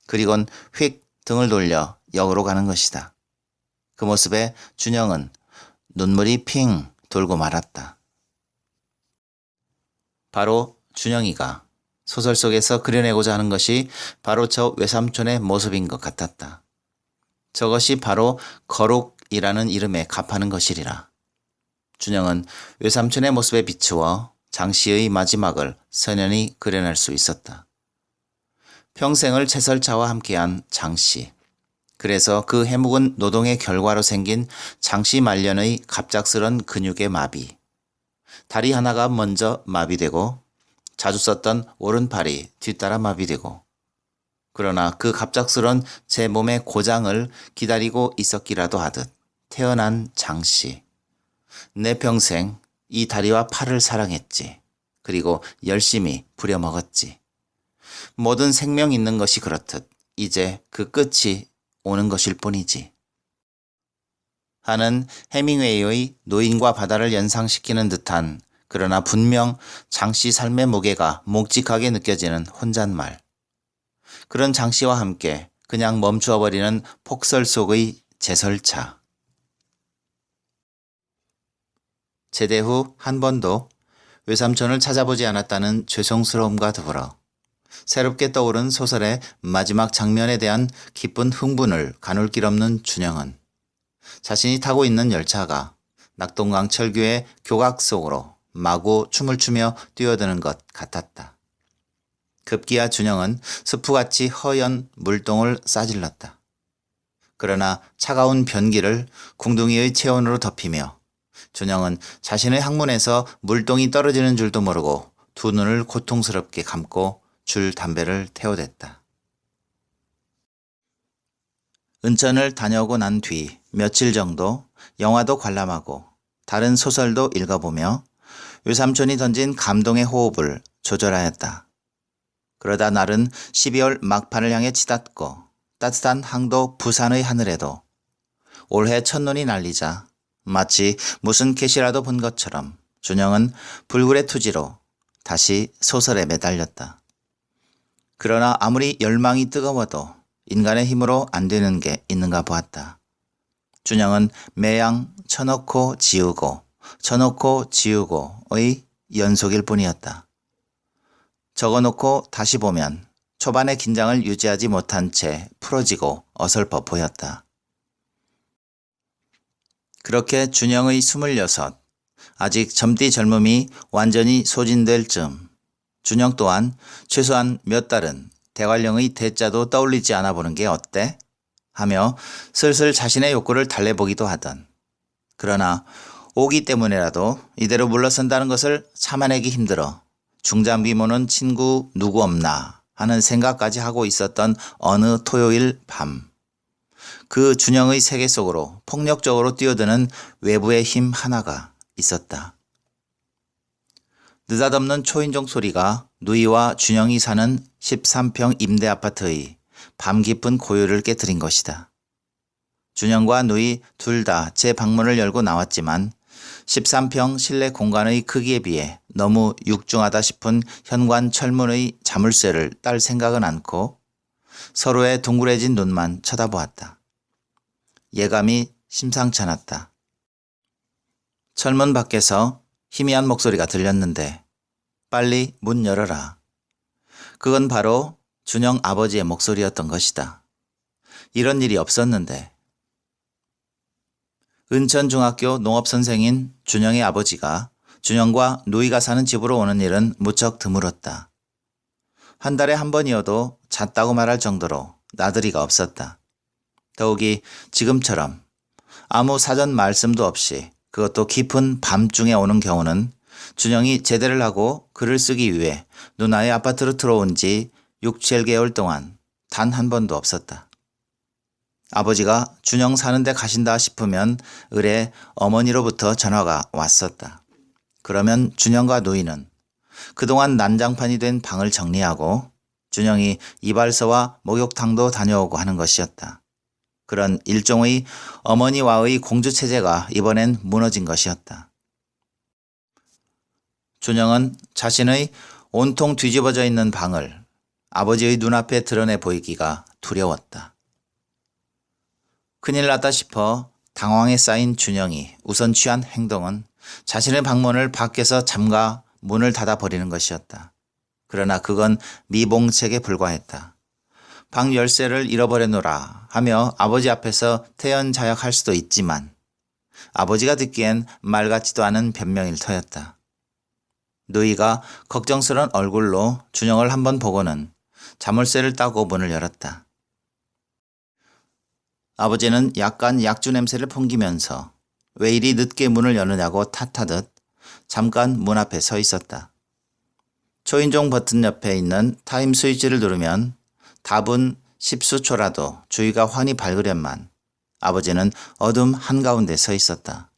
그리곤 휙 등을 돌려 역으로 가는 것이다. 그 모습에 준영은 눈물이 핑 돌고 말았다. 바로 준영이가 소설 속에서 그려내고자 하는 것이 바로 저 외삼촌의 모습인 것 같았다. 저것이 바로 거룩이라는 이름에 값하는 것이리라. 준영은 외삼촌의 모습에 비추어 장씨의 마지막을 선연히 그려낼 수 있었다. 평생을 채설차와 함께한 장씨. 그래서 그 해묵은 노동의 결과로 생긴 장씨 말년의 갑작스런 근육의 마비. 다리 하나가 먼저 마비되고 자주 썼던 오른팔이 뒤따라 마비되고 그러나 그 갑작스런 제 몸의 고장을 기다리고 있었기라도 하듯 태어난 장씨. 내 평생 이 다리와 팔을 사랑했지. 그리고 열심히 부려먹었지. 모든 생명 있는 것이 그렇듯 이제 그 끝이 오는 것일 뿐이지. 하는 해밍웨이의 노인과 바다를 연상시키는 듯한 그러나 분명 장씨 삶의 무게가 묵직하게 느껴지는 혼잣말. 그런 장씨와 함께 그냥 멈추어버리는 폭설 속의 제설차. 제대 후 한 번도 외삼촌을 찾아보지 않았다는 죄송스러움과 더불어 새롭게 떠오른 소설의 마지막 장면에 대한 기쁜 흥분을 가눌 길 없는 준영은 자신이 타고 있는 열차가 낙동강 철교의 교각 속으로 마구 춤을 추며 뛰어드는 것 같았다. 급기야 준영은 스프같이 허연 물동을 싸질렀다. 그러나 차가운 변기를 궁둥이의 체온으로 덮이며 준영은 자신의 항문에서 물동이 떨어지는 줄도 모르고 두 눈을 고통스럽게 감고 줄 담배를 태워댔다. 은천을 다녀오고 난 뒤 며칠 정도 영화도 관람하고 다른 소설도 읽어보며 외삼촌이 던진 감동의 호흡을 조절하였다. 그러다 날은 12월 막판을 향해 치닫고 따뜻한 항도 부산의 하늘에도 올해 첫눈이 날리자 마치 무슨 계시라도 본 것처럼 준영은 불굴의 투지로 다시 소설에 매달렸다. 그러나 아무리 열망이 뜨거워도 인간의 힘으로 안 되는 게 있는가 보았다. 준영은 매양 쳐놓고 지우고 쳐놓고 지우고의 연속일 뿐이었다. 적어놓고 다시 보면 초반의 긴장을 유지하지 못한 채 풀어지고 어설퍼 보였다. 그렇게 준영의 26, 아직 젊디 젊음이 완전히 소진될 즈음 준영 또한 최소한 몇 달은 대관령의 대자도 떠올리지 않아 보는 게 어때? 하며 슬슬 자신의 욕구를 달래보기도 하던. 그러나 오기 때문에라도 이대로 물러선다는 것을 참아내기 힘들어 중장비 모는 친구 누구 없나 하는 생각까지 하고 있었던 어느 토요일 밤. 그 준영의 세계 속으로 폭력적으로 뛰어드는 외부의 힘 하나가 있었다. 느닷없는 초인종 소리가 누이와 준영이 사는 13평 임대 아파트의 밤 깊은 고요를 깨뜨린 것이다. 준영과 누이 둘 다 제 방문을 열고 나왔지만 13평 실내 공간의 크기에 비해 너무 육중하다 싶은 현관 철문의 자물쇠를 딸 생각은 않고 서로의 둥그레진 눈만 쳐다보았다. 예감이 심상찮았다. 철문 밖에서 희미한 목소리가 들렸는데 빨리 문 열어라. 그건 바로 준영 아버지의 목소리였던 것이다. 이런 일이 없었는데. 은천중학교 농업선생인 준영의 아버지가 준영과 누이가 사는 집으로 오는 일은 무척 드물었다. 한 달에 한 번이어도 잦다고 말할 정도로 나들이가 없었다. 더욱이 지금처럼 아무 사전 말씀도 없이 그것도 깊은 밤중에 오는 경우는 준영이 제대를 하고 글을 쓰기 위해 누나의 아파트로 들어온 지 6, 7개월 동안 단 한 번도 없었다. 아버지가 준영 사는 데 가신다 싶으면 을에 어머니로부터 전화가 왔었다. 그러면 준영과 누이는 그동안 난장판이 된 방을 정리하고 준영이 이발소와 목욕탕도 다녀오고 하는 것이었다. 그런 일종의 어머니와의 공주체제가 이번엔 무너진 것이었다. 준영은 자신의 온통 뒤집어져 있는 방을 아버지의 눈앞에 드러내 보이기가 두려웠다. 큰일 났다 싶어 당황에 쌓인 준영이 우선 취한 행동은 자신의 방문을 밖에서 잠가 문을 닫아버리는 것이었다. 그러나 그건 미봉책에 불과했다. 방 열쇠를 잃어버렸노라 하며 아버지 앞에서 태연자약할 수도 있지만 아버지가 듣기엔 말 같지도 않은 변명일 터였다. 누이가 걱정스런 얼굴로 준영을 한번 보고는 자물쇠를 따고 문을 열었다. 아버지는 약간 약주 냄새를 풍기면서 왜 이리 늦게 문을 여느냐고 탓하듯 잠깐 문 앞에 서 있었다. 초인종 버튼 옆에 있는 타임 스위치를 누르면 답은 십수초라도 주위가 환히 밝으련만 아버지는 어둠 한가운데 서 있었다.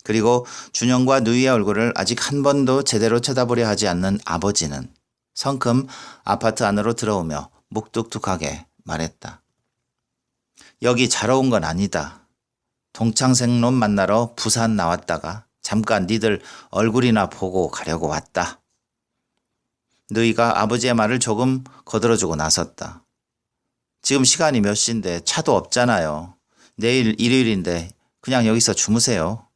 그리고 준영과 누이의 얼굴을 아직 한 번도 제대로 쳐다보려 하지 않는 아버지는 성큼 아파트 안으로 들어오며 묵뚝뚝하게 말했다. 여기 자러 온 건 아니다. 동창생놈 만나러 부산 나왔다가 잠깐 니들 얼굴이나 보고 가려고 왔다. 누이가 아버지의 말을 조금 거들어주고 나섰다. 지금 시간이 몇 시인데 차도 없잖아요. 내일 일요일인데 그냥 여기서 주무세요.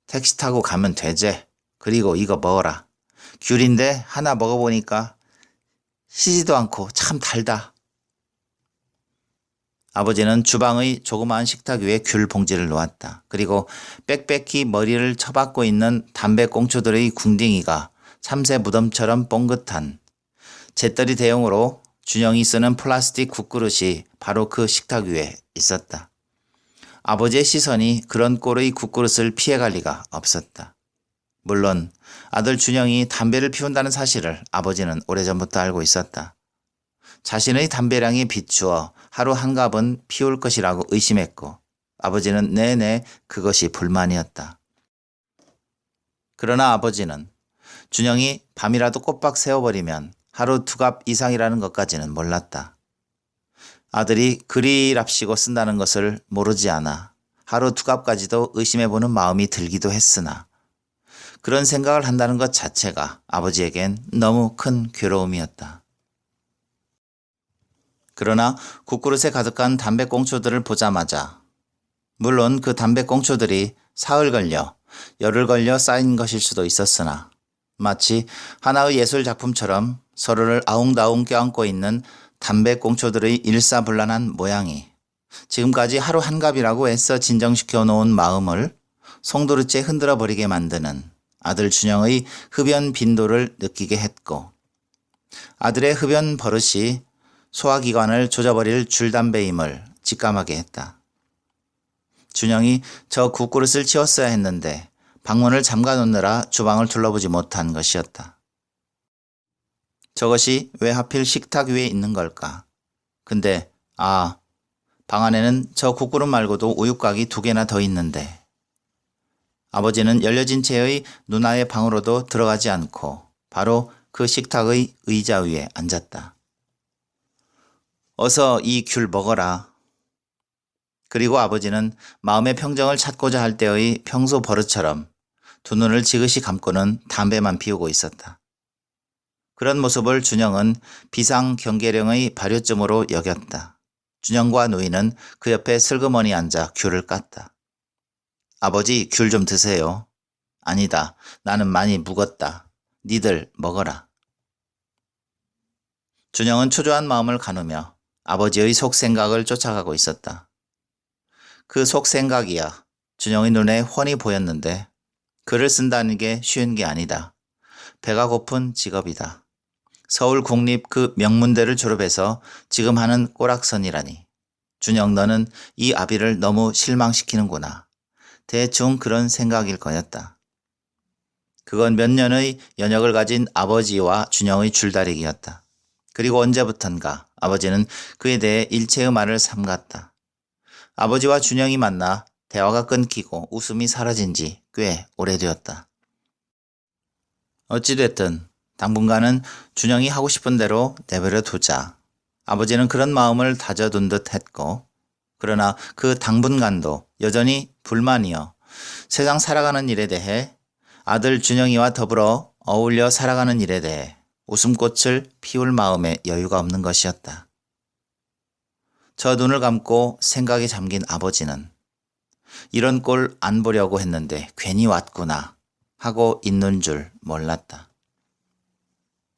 택시 타고 가면 되지. 그리고 이거 먹어라. 귤인데 하나 먹어보니까 시지도 않고 참 달다. 아버지는 주방의 조그마한 식탁 위에 귤 봉지를 놓았다. 그리고 빽빽히 머리를 쳐박고 있는 담배꽁초들의 궁딩이가 참새 무덤처럼 뻥긋한 재떨이 대용으로 준영이 쓰는 플라스틱 국그릇이 바로 그 식탁 위에 있었다. 아버지의 시선이 그런 꼴의 국그릇을 피해갈 리가 없었다. 물론 아들 준영이 담배를 피운다는 사실을 아버지는 오래전부터 알고 있었다. 자신의 담배량에 비추어 하루 한 갑은 피울 것이라고 의심했고 아버지는 내내 그것이 불만이었다. 그러나 아버지는 준영이 밤이라도 꼬박 세워버리면 하루 두 갑 이상이라는 것까지는 몰랐다. 아들이 그리랍시고 쓴다는 것을 모르지 않아 하루 두 갑까지도 의심해보는 마음이 들기도 했으나 그런 생각을 한다는 것 자체가 아버지에겐 너무 큰 괴로움이었다. 그러나 국그릇에 가득한 담배꽁초들을 보자마자 물론 그 담배꽁초들이 사흘 걸려 열흘 걸려 쌓인 것일 수도 있었으나 마치 하나의 예술작품처럼 서로를 아웅다웅 껴안고 있는 담배꽁초들의 일사불란한 모양이 지금까지 하루 한 갑이라고 애써 진정시켜 놓은 마음을 송두리째 흔들어 버리게 만드는 아들 준영의 흡연 빈도를 느끼게 했고 아들의 흡연 버릇이 소화기관을 조져버릴 줄담배임을 직감하게 했다. 준영이 저 국그릇을 치웠어야 했는데 방문을 잠가놓느라 주방을 둘러보지 못한 것이었다. 저것이 왜 하필 식탁 위에 있는 걸까? 근데 방 안에는 저 국그릇 말고도 우유곽이 2개나 더 있는데 아버지는 열려진 채의 누나의 방으로도 들어가지 않고 바로 그 식탁의 의자 위에 앉았다. 어서 이 귤 먹어라. 그리고 아버지는 마음의 평정을 찾고자 할 때의 평소 버릇처럼 두 눈을 지그시 감고는 담배만 피우고 있었다. 그런 모습을 준영은 비상경계령의 발효점으로 여겼다. 준영과 누이는 그 옆에 슬그머니 앉아 귤을 깠다. 아버지 귤 좀 드세요. 아니다. 나는 많이 묵었다. 니들 먹어라. 준영은 초조한 마음을 가누며 아버지의 속생각을 쫓아가고 있었다. 그 속생각이야 준영의 눈에 훤히 보였는데 글을 쓴다는 게 쉬운 게 아니다. 배가 고픈 직업이다. 서울국립 그 명문대를 졸업해서 지금 하는 꼬락선이라니. 준영 너는 이 아비를 너무 실망시키는구나. 대충 그런 생각일 거였다. 그건 몇 년의 연역을 가진 아버지와 준영의 줄다리기였다. 그리고 언제부턴가 아버지는 그에 대해 일체의 말을 삼갔다. 아버지와 준영이 만나 대화가 끊기고 웃음이 사라진 지 꽤 오래되었다. 어찌됐든 당분간은 준영이 하고 싶은 대로 내버려 두자. 아버지는 그런 마음을 다져둔 듯 했고 그러나 그 당분간도 여전히 불만이여 세상 살아가는 일에 대해 아들 준영이와 더불어 어울려 살아가는 일에 대해 웃음꽃을 피울 마음에 여유가 없는 것이었다. 저 눈을 감고 생각에 잠긴 아버지는 이런 꼴 안 보려고 했는데 괜히 왔구나 하고 있는 줄 몰랐다.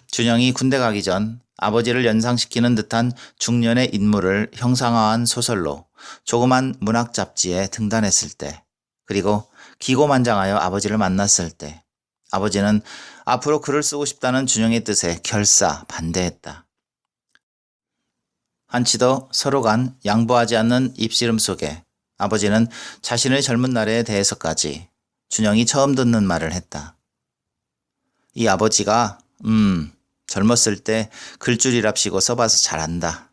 준영이 군대 가기 전 아버지를 연상시키는 듯한 중년의 인물을 형상화한 소설로 조그만 문학 잡지에 등단했을 때 그리고 기고만장하여 아버지를 만났을 때 아버지는 앞으로 글을 쓰고 싶다는 준영의 뜻에 결사 반대했다. 한치도 서로 간 양보하지 않는 입씨름 속에 아버지는 자신의 젊은 날에 대해서까지 준영이 처음 듣는 말을 했다. 이 아버지가 젊었을 때 글줄이랍시고 써봐서 잘 안다.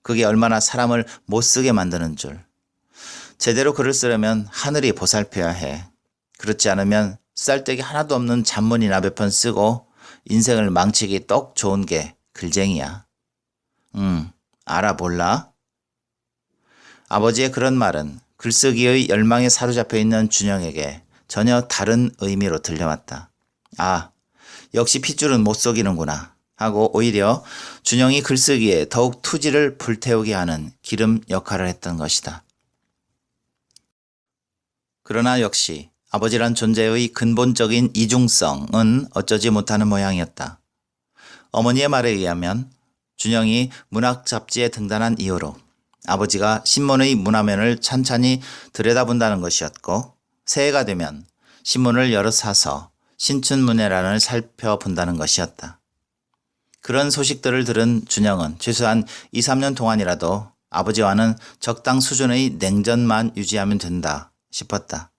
그게 얼마나 사람을 못쓰게 만드는 줄. 제대로 글을 쓰려면 하늘이 보살펴야 해. 그렇지 않으면 쓸데기 하나도 없는 잡문이나 몇 편 쓰고 인생을 망치기 똑 좋은 게 글쟁이야. 알아 몰라? 아버지의 그런 말은 글쓰기의 열망에 사로잡혀 있는 준영에게 전혀 다른 의미로 들려왔다. 역시 핏줄은 못 속이는구나 하고 오히려 준영이 글쓰기에 더욱 투지를 불태우게 하는 기름 역할을 했던 것이다. 그러나 역시 아버지란 존재의 근본적인 이중성은 어쩌지 못하는 모양이었다. 어머니의 말에 의하면 준영이 문학 잡지에 등단한 이후로 아버지가 신문의 문화면을 찬찬히 들여다본다는 것이었고, 새해가 되면 신문을 여럿 사서 신춘문예란을 살펴본다는 것이었다. 그런 소식들을 들은 준영은 최소한 2, 3년 동안이라도 아버지와는 적당 수준의 냉전만 유지하면 된다 싶었다.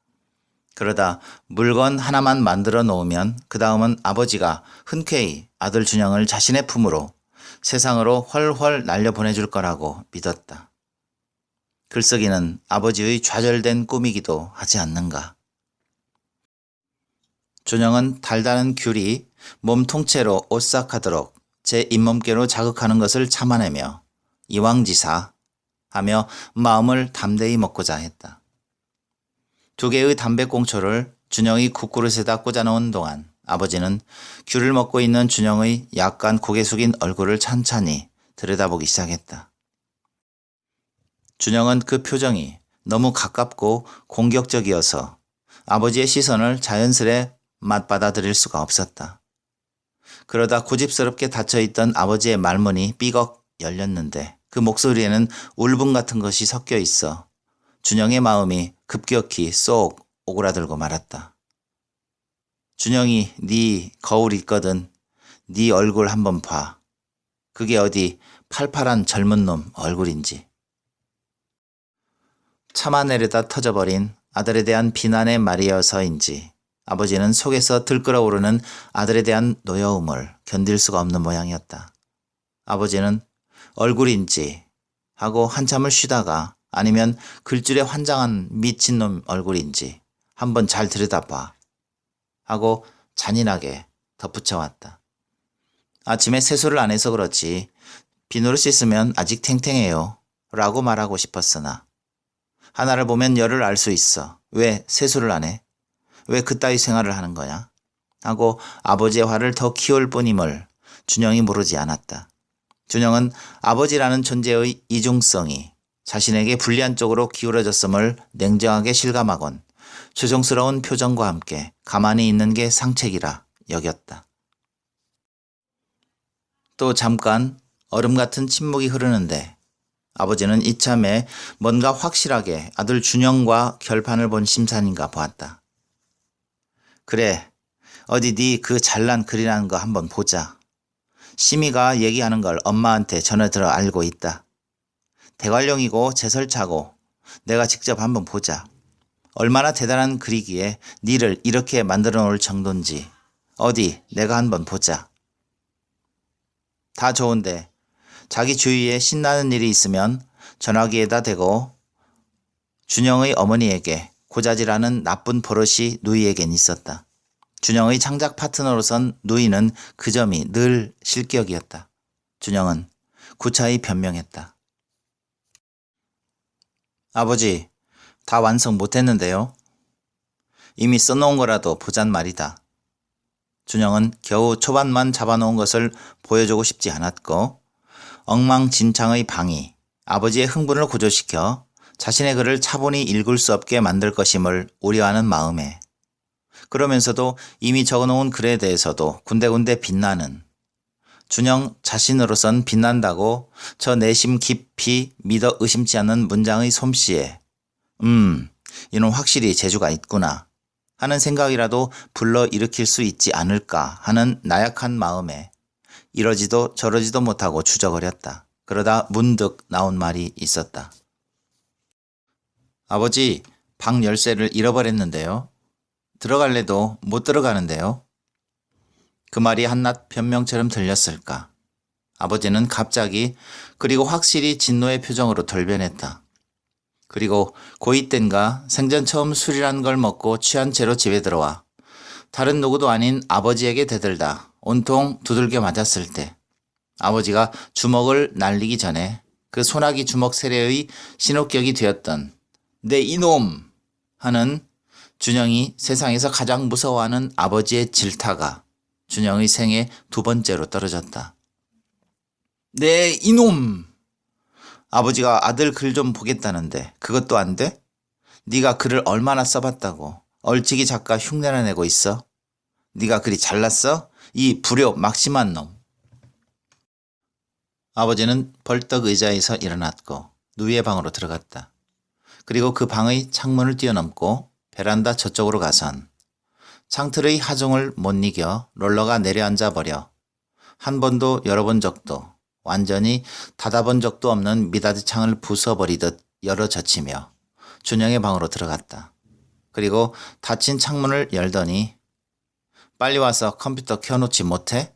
그러다 물건 하나만 만들어 놓으면 그 다음은 아버지가 흔쾌히 아들 준영을 자신의 품으로 세상으로 훨훨 날려보내줄 거라고 믿었다. 글쓰기는 아버지의 좌절된 꿈이기도 하지 않는가. 준영은 달다는 귤이 몸 통째로 오싹하도록 제 잇몸께로 자극하는 것을 참아내며 이왕지사 하며 마음을 담대히 먹고자 했다. 2개의 담배꽁초를 준영이 국그릇에다 꽂아놓은 동안 아버지는 귤을 먹고 있는 준영의 약간 고개 숙인 얼굴을 찬찬히 들여다보기 시작했다. 준영은 그 표정이 너무 가깝고 공격적이어서 아버지의 시선을 자연스레 맞받아들일 수가 없었다. 그러다 고집스럽게 닫혀있던 아버지의 말문이 삐걱 열렸는데 그 목소리에는 울분 같은 것이 섞여 있어 준영의 마음이 급격히 쏙 오그라들고 말았다. 준영이 네 거울 있거든. 네 얼굴 한번 봐. 그게 어디 팔팔한 젊은 놈 얼굴인지. 참아내려다 터져버린 아들에 대한 비난의 말이어서인지 아버지는 속에서 들끓어오르는 아들에 대한 노여움을 견딜 수가 없는 모양이었다. 아버지는 얼굴인지 하고 한참을 쉬다가 아니면 글줄에 환장한 미친놈 얼굴인지 한번 잘 들여다봐 하고 잔인하게 덧붙여왔다. 아침에 세수를 안 해서 그렇지 비누를 씻으면 아직 탱탱해요 라고 말하고 싶었으나 하나를 보면 열을 알 수 있어. 왜 세수를 안 해? 왜 그따위 생활을 하는 거냐? 하고 아버지의 화를 더 키울 뿐임을 준영이 모르지 않았다. 준영은 아버지라는 존재의 이중성이 자신에게 불리한 쪽으로 기울어졌음을 냉정하게 실감하곤 죄송스러운 표정과 함께 가만히 있는 게 상책이라 여겼다. 또 잠깐 얼음 같은 침묵이 흐르는데 아버지는 이참에 뭔가 확실하게 아들 준영과 결판을 본 심산인가 보았다. 그래, 어디 네 그 잘난 글이라는 거 한번 보자. 심이가 얘기하는 걸 엄마한테 전해들어 알고 있다. 대관령이고 제설차고 내가 직접 한번 보자. 얼마나 대단한 글이기에 니를 이렇게 만들어 놓을 정도인지 어디 내가 한번 보자. 다 좋은데 자기 주위에 신나는 일이 있으면 전화기에다 대고 준영의 어머니에게 고자질하는 나쁜 버릇이 누이에겐 있었다. 준영의 창작 파트너로선 누이는 그 점이 늘 실격이었다. 준영은 구차히 변명했다. 아버지, 다 완성 못했는데요. 이미 써놓은 거라도 보잔 말이다. 준영은 겨우 초반만 잡아놓은 것을 보여주고 싶지 않았고 엉망진창의 방이 아버지의 흥분을 고조시켜 자신의 글을 차분히 읽을 수 없게 만들 것임을 우려하는 마음에 그러면서도 이미 적어놓은 글에 대해서도 군데군데 빛나는 준영 자신으로선 빛난다고 저 내심 깊이 믿어 의심치 않는 문장의 솜씨에 이놈 확실히 재주가 있구나 하는 생각이라도 불러일으킬 수 있지 않을까 하는 나약한 마음에 이러지도 저러지도 못하고 주저거렸다. 그러다 문득 나온 말이 있었다. 아버지, 방 열쇠를 잃어버렸는데요. 들어갈래도 못 들어가는데요. 그 말이 한낱 변명처럼 들렸을까. 아버지는 갑자기 그리고 확실히 진노의 표정으로 돌변했다. 그리고 고2 땐가 생전 처음 술이라는 걸 먹고 취한 채로 집에 들어와 다른 누구도 아닌 아버지에게 대들다 온통 두들겨 맞았을 때 아버지가 주먹을 날리기 전에 그 소나기 주먹 세례의 신호격이 되었던 내 이놈 하는 준영이 세상에서 가장 무서워하는 아버지의 질타가 준영의 생애 2번째로 떨어졌다. 네, 이놈! 아버지가 아들 글 좀 보겠다는데 그것도 안 돼? 네가 글을 얼마나 써봤다고 얼찍이 작가 흉내나 내고 있어? 네가 그리 잘났어? 이 불효 막심한 놈. 아버지는 벌떡 의자에서 일어났고 누이의 방으로 들어갔다. 그리고 그 방의 창문을 뛰어넘고 베란다 저쪽으로 가선 창틀의 하중을 못 이겨 롤러가 내려앉아 버려 한 번도 열어본 적도 완전히 닫아본 적도 없는 미닫이 창을 부숴버리듯 열어젖히며 준영의 방으로 들어갔다. 그리고 닫힌 창문을 열더니 빨리 와서 컴퓨터 켜놓지 못해?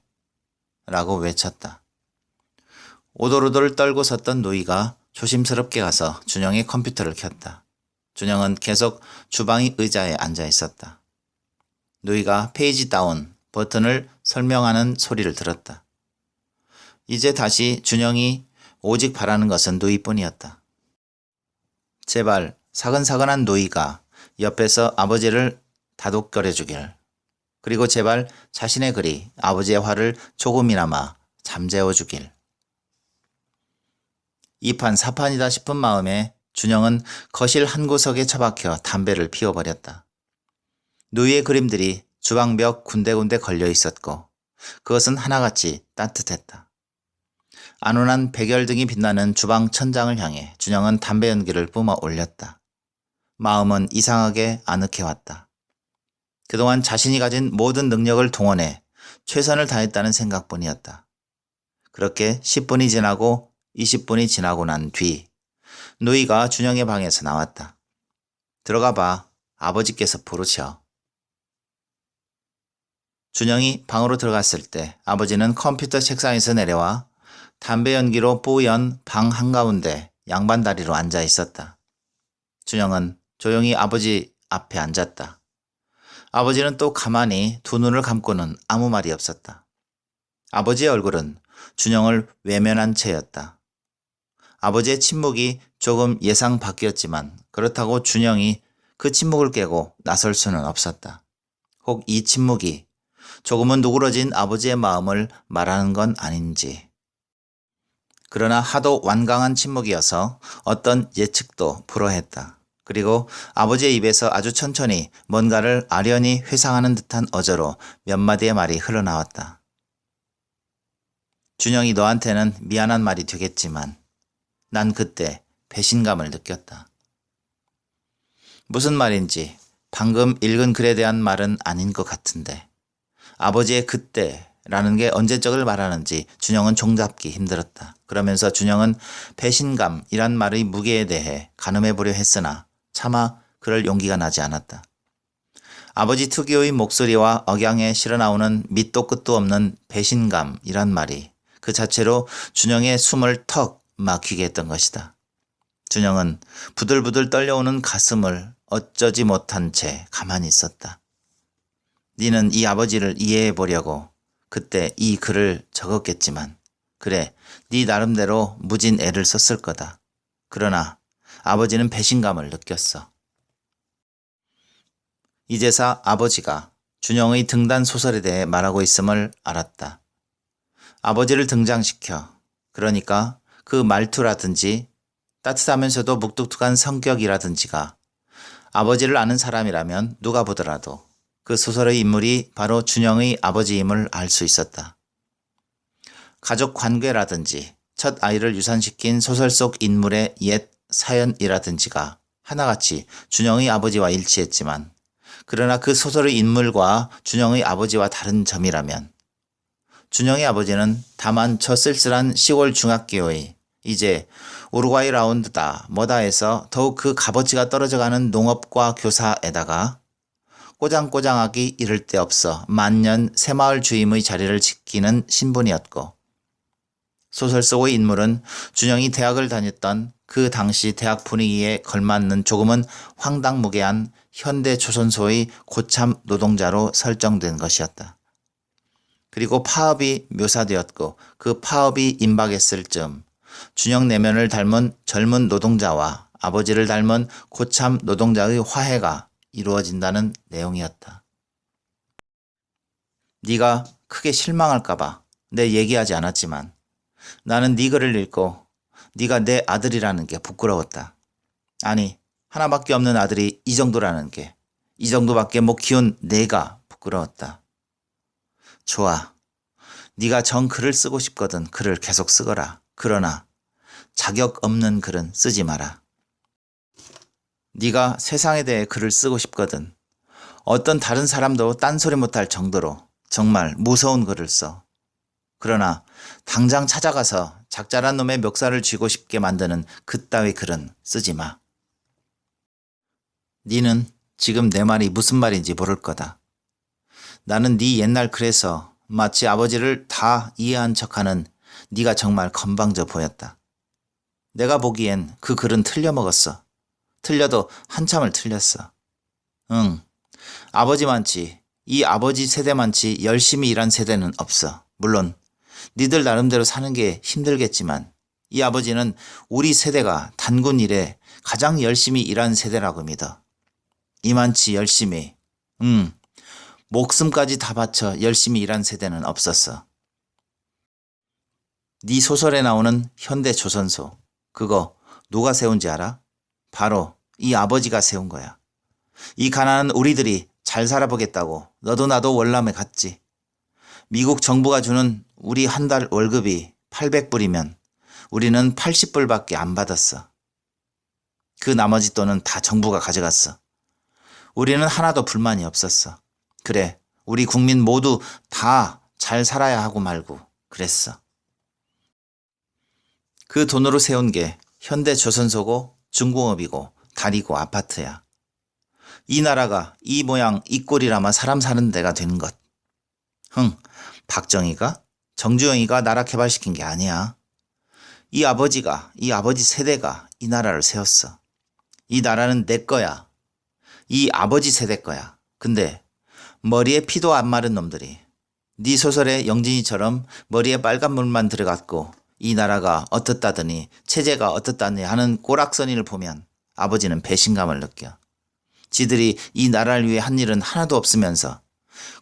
라고 외쳤다. 오돌오돌 떨고 섰던 누이가 조심스럽게 가서 준영의 컴퓨터를 켰다. 준영은 계속 주방의 의자에 앉아 있었다. 누이가 페이지 다운 버튼을 설명하는 소리를 들었다. 이제 다시 준영이 오직 바라는 것은 누이뿐이었다. 제발 사근사근한 누이가 옆에서 아버지를 다독거려주길. 그리고 제발 자신의 글이 아버지의 화를 조금이나마 잠재워주길. 이판사판이다 싶은 마음에 준영은 거실 한 구석에 처박혀 담배를 피워버렸다. 누이의 그림들이 주방벽 군데군데 걸려 있었고 그것은 하나같이 따뜻했다. 안온한 백열등이 빛나는 주방 천장을 향해 준영은 담배 연기를 뿜어 올렸다. 마음은 이상하게 아늑해왔다. 그동안 자신이 가진 모든 능력을 동원해 최선을 다했다는 생각뿐이었다. 그렇게 10분이 지나고 20분이 지나고 난 뒤 누이가 준영의 방에서 나왔다. 들어가 봐. 아버지께서 부르셔. 준영이 방으로 들어갔을 때 아버지는 컴퓨터 책상에서 내려와 담배 연기로 뿌연 방 한가운데 양반다리로 앉아 있었다. 준영은 조용히 아버지 앞에 앉았다. 아버지는 또 가만히 두 눈을 감고는 아무 말이 없었다. 아버지의 얼굴은 준영을 외면한 채였다. 아버지의 침묵이 조금 예상 밖이었지만 그렇다고 준영이 그 침묵을 깨고 나설 수는 없었다. 혹 이 침묵이 조금은 누그러진 아버지의 마음을 말하는 건 아닌지. 그러나 하도 완강한 침묵이어서 어떤 예측도 불허했다. 그리고 아버지의 입에서 아주 천천히 뭔가를 아련히 회상하는 듯한 어조로 몇 마디의 말이 흘러나왔다. 준영이 너한테는 미안한 말이 되겠지만 난 그때 배신감을 느꼈다. 무슨 말인지 방금 읽은 글에 대한 말은 아닌 것 같은데 아버지의 그때라는 게 언제적을 말하는지 준영은 종잡기 힘들었다. 그러면서 준영은 배신감이란 말의 무게에 대해 가늠해보려 했으나 차마 그럴 용기가 나지 않았다. 아버지 특유의 목소리와 억양에 실어나오는 밑도 끝도 없는 배신감이란 말이 그 자체로 준영의 숨을 턱 막히게 했던 것이다. 준영은 부들부들 떨려오는 가슴을 어쩌지 못한 채 가만히 있었다. 네는 이 아버지를 이해해 보려고 그때 이 글을 적었겠지만 그래, 네 나름대로 무진 애를 썼을 거다. 그러나 아버지는 배신감을 느꼈어. 이제사 아버지가 준영의 등단 소설에 대해 말하고 있음을 알았다. 아버지를 등장시켜, 그러니까 그 말투라든지 따뜻하면서도 묵뚝뚝한 성격이라든지가 아버지를 아는 사람이라면 누가 보더라도 그 소설의 인물이 바로 준영의 아버지임을 알 수 있었다. 가족 관계라든지 첫 아이를 유산시킨 소설 속 인물의 옛 사연이라든지가 하나같이 준영의 아버지와 일치했지만 그러나 그 소설의 인물과 준영의 아버지와 다른 점이라면 준영의 아버지는 다만 저 쓸쓸한 시골 중학교의 이제 우루과이 라운드다 뭐다 해서 더욱 그 값어치가 떨어져가는 농업과 교사에다가 꼬장꼬장하기 이를 데 없어 만년 새마을 주임의 자리를 지키는 신분이었고 소설 속의 인물은 준영이 대학을 다녔던 그 당시 대학 분위기에 걸맞는 조금은 황당무계한 현대조선소의 고참 노동자로 설정된 것이었다. 그리고 파업이 묘사되었고 그 파업이 임박했을 즈음 준영 내면을 닮은 젊은 노동자와 아버지를 닮은 고참 노동자의 화해가 이루어진다는 내용이었다. 네가 크게 실망할까봐 내 얘기하지 않았지만 나는 네 글을 읽고 네가 내 아들이라는 게 부끄러웠다. 아니, 하나밖에 없는 아들이 이 정도라는 게, 이 정도밖에 못 키운 내가 부끄러웠다. 좋아. 네가 정 글을 쓰고 싶거든 글을 계속 쓰거라. 그러나 자격 없는 글은 쓰지 마라. 네가 세상에 대해 글을 쓰고 싶거든 어떤 다른 사람도 딴소리 못할 정도로 정말 무서운 글을 써. 그러나 당장 찾아가서 작잘한 놈의 멱살을 쥐고 싶게 만드는 그따위 글은 쓰지 마. 니는 지금 내 말이 무슨 말인지 모를 거다. 나는 네 옛날 글에서 마치 아버지를 다 이해한 척하는 네가 정말 건방져 보였다. 내가 보기엔 그 글은 틀려먹었어. 틀려도 한참을 틀렸어. 응, 아버지만치, 이 아버지 세대만치 열심히 일한 세대는 없어. 물론 니들 나름대로 사는 게 힘들겠지만 이 아버지는 우리 세대가 단군 일에 가장 열심히 일한 세대라고 믿어. 이만치 열심히, 목숨까지 다 바쳐 열심히 일한 세대는 없었어. 네 소설에 나오는 현대조선소, 그거 누가 세운지 알아? 바로 이 아버지가 세운 거야. 이 가난한 우리들이 잘 살아보겠다고 너도 나도 월남에 갔지. 미국 정부가 주는 우리 한 달 월급이 800불이면 우리는 80불밖에 안 받았어. 그 나머지 돈은 다 정부가 가져갔어. 우리는 하나도 불만이 없었어. 그래, 우리 국민 모두 다 잘 살아야 하고 말고 그랬어. 그 돈으로 세운 게 현대조선소고 중공업이고 다리고 아파트야. 이 나라가 이 모양 이 꼴이라마 사람 사는 데가 된 것. 박정희가 정주영이가 나라 개발시킨 게 아니야. 이 아버지가 이 아버지 세대가 이 나라를 세웠어. 이 나라는 내 거야. 이 아버지 세대 거야. 근데 머리에 피도 안 마른 놈들이 네 소설의 영진이처럼 머리에 빨간 물만 들어갔고 이 나라가 어떻다더니 체제가 어떻다니 하는 꼬락서니를 보면 아버지는 배신감을 느껴. 지들이 이 나라를 위해 한 일은 하나도 없으면서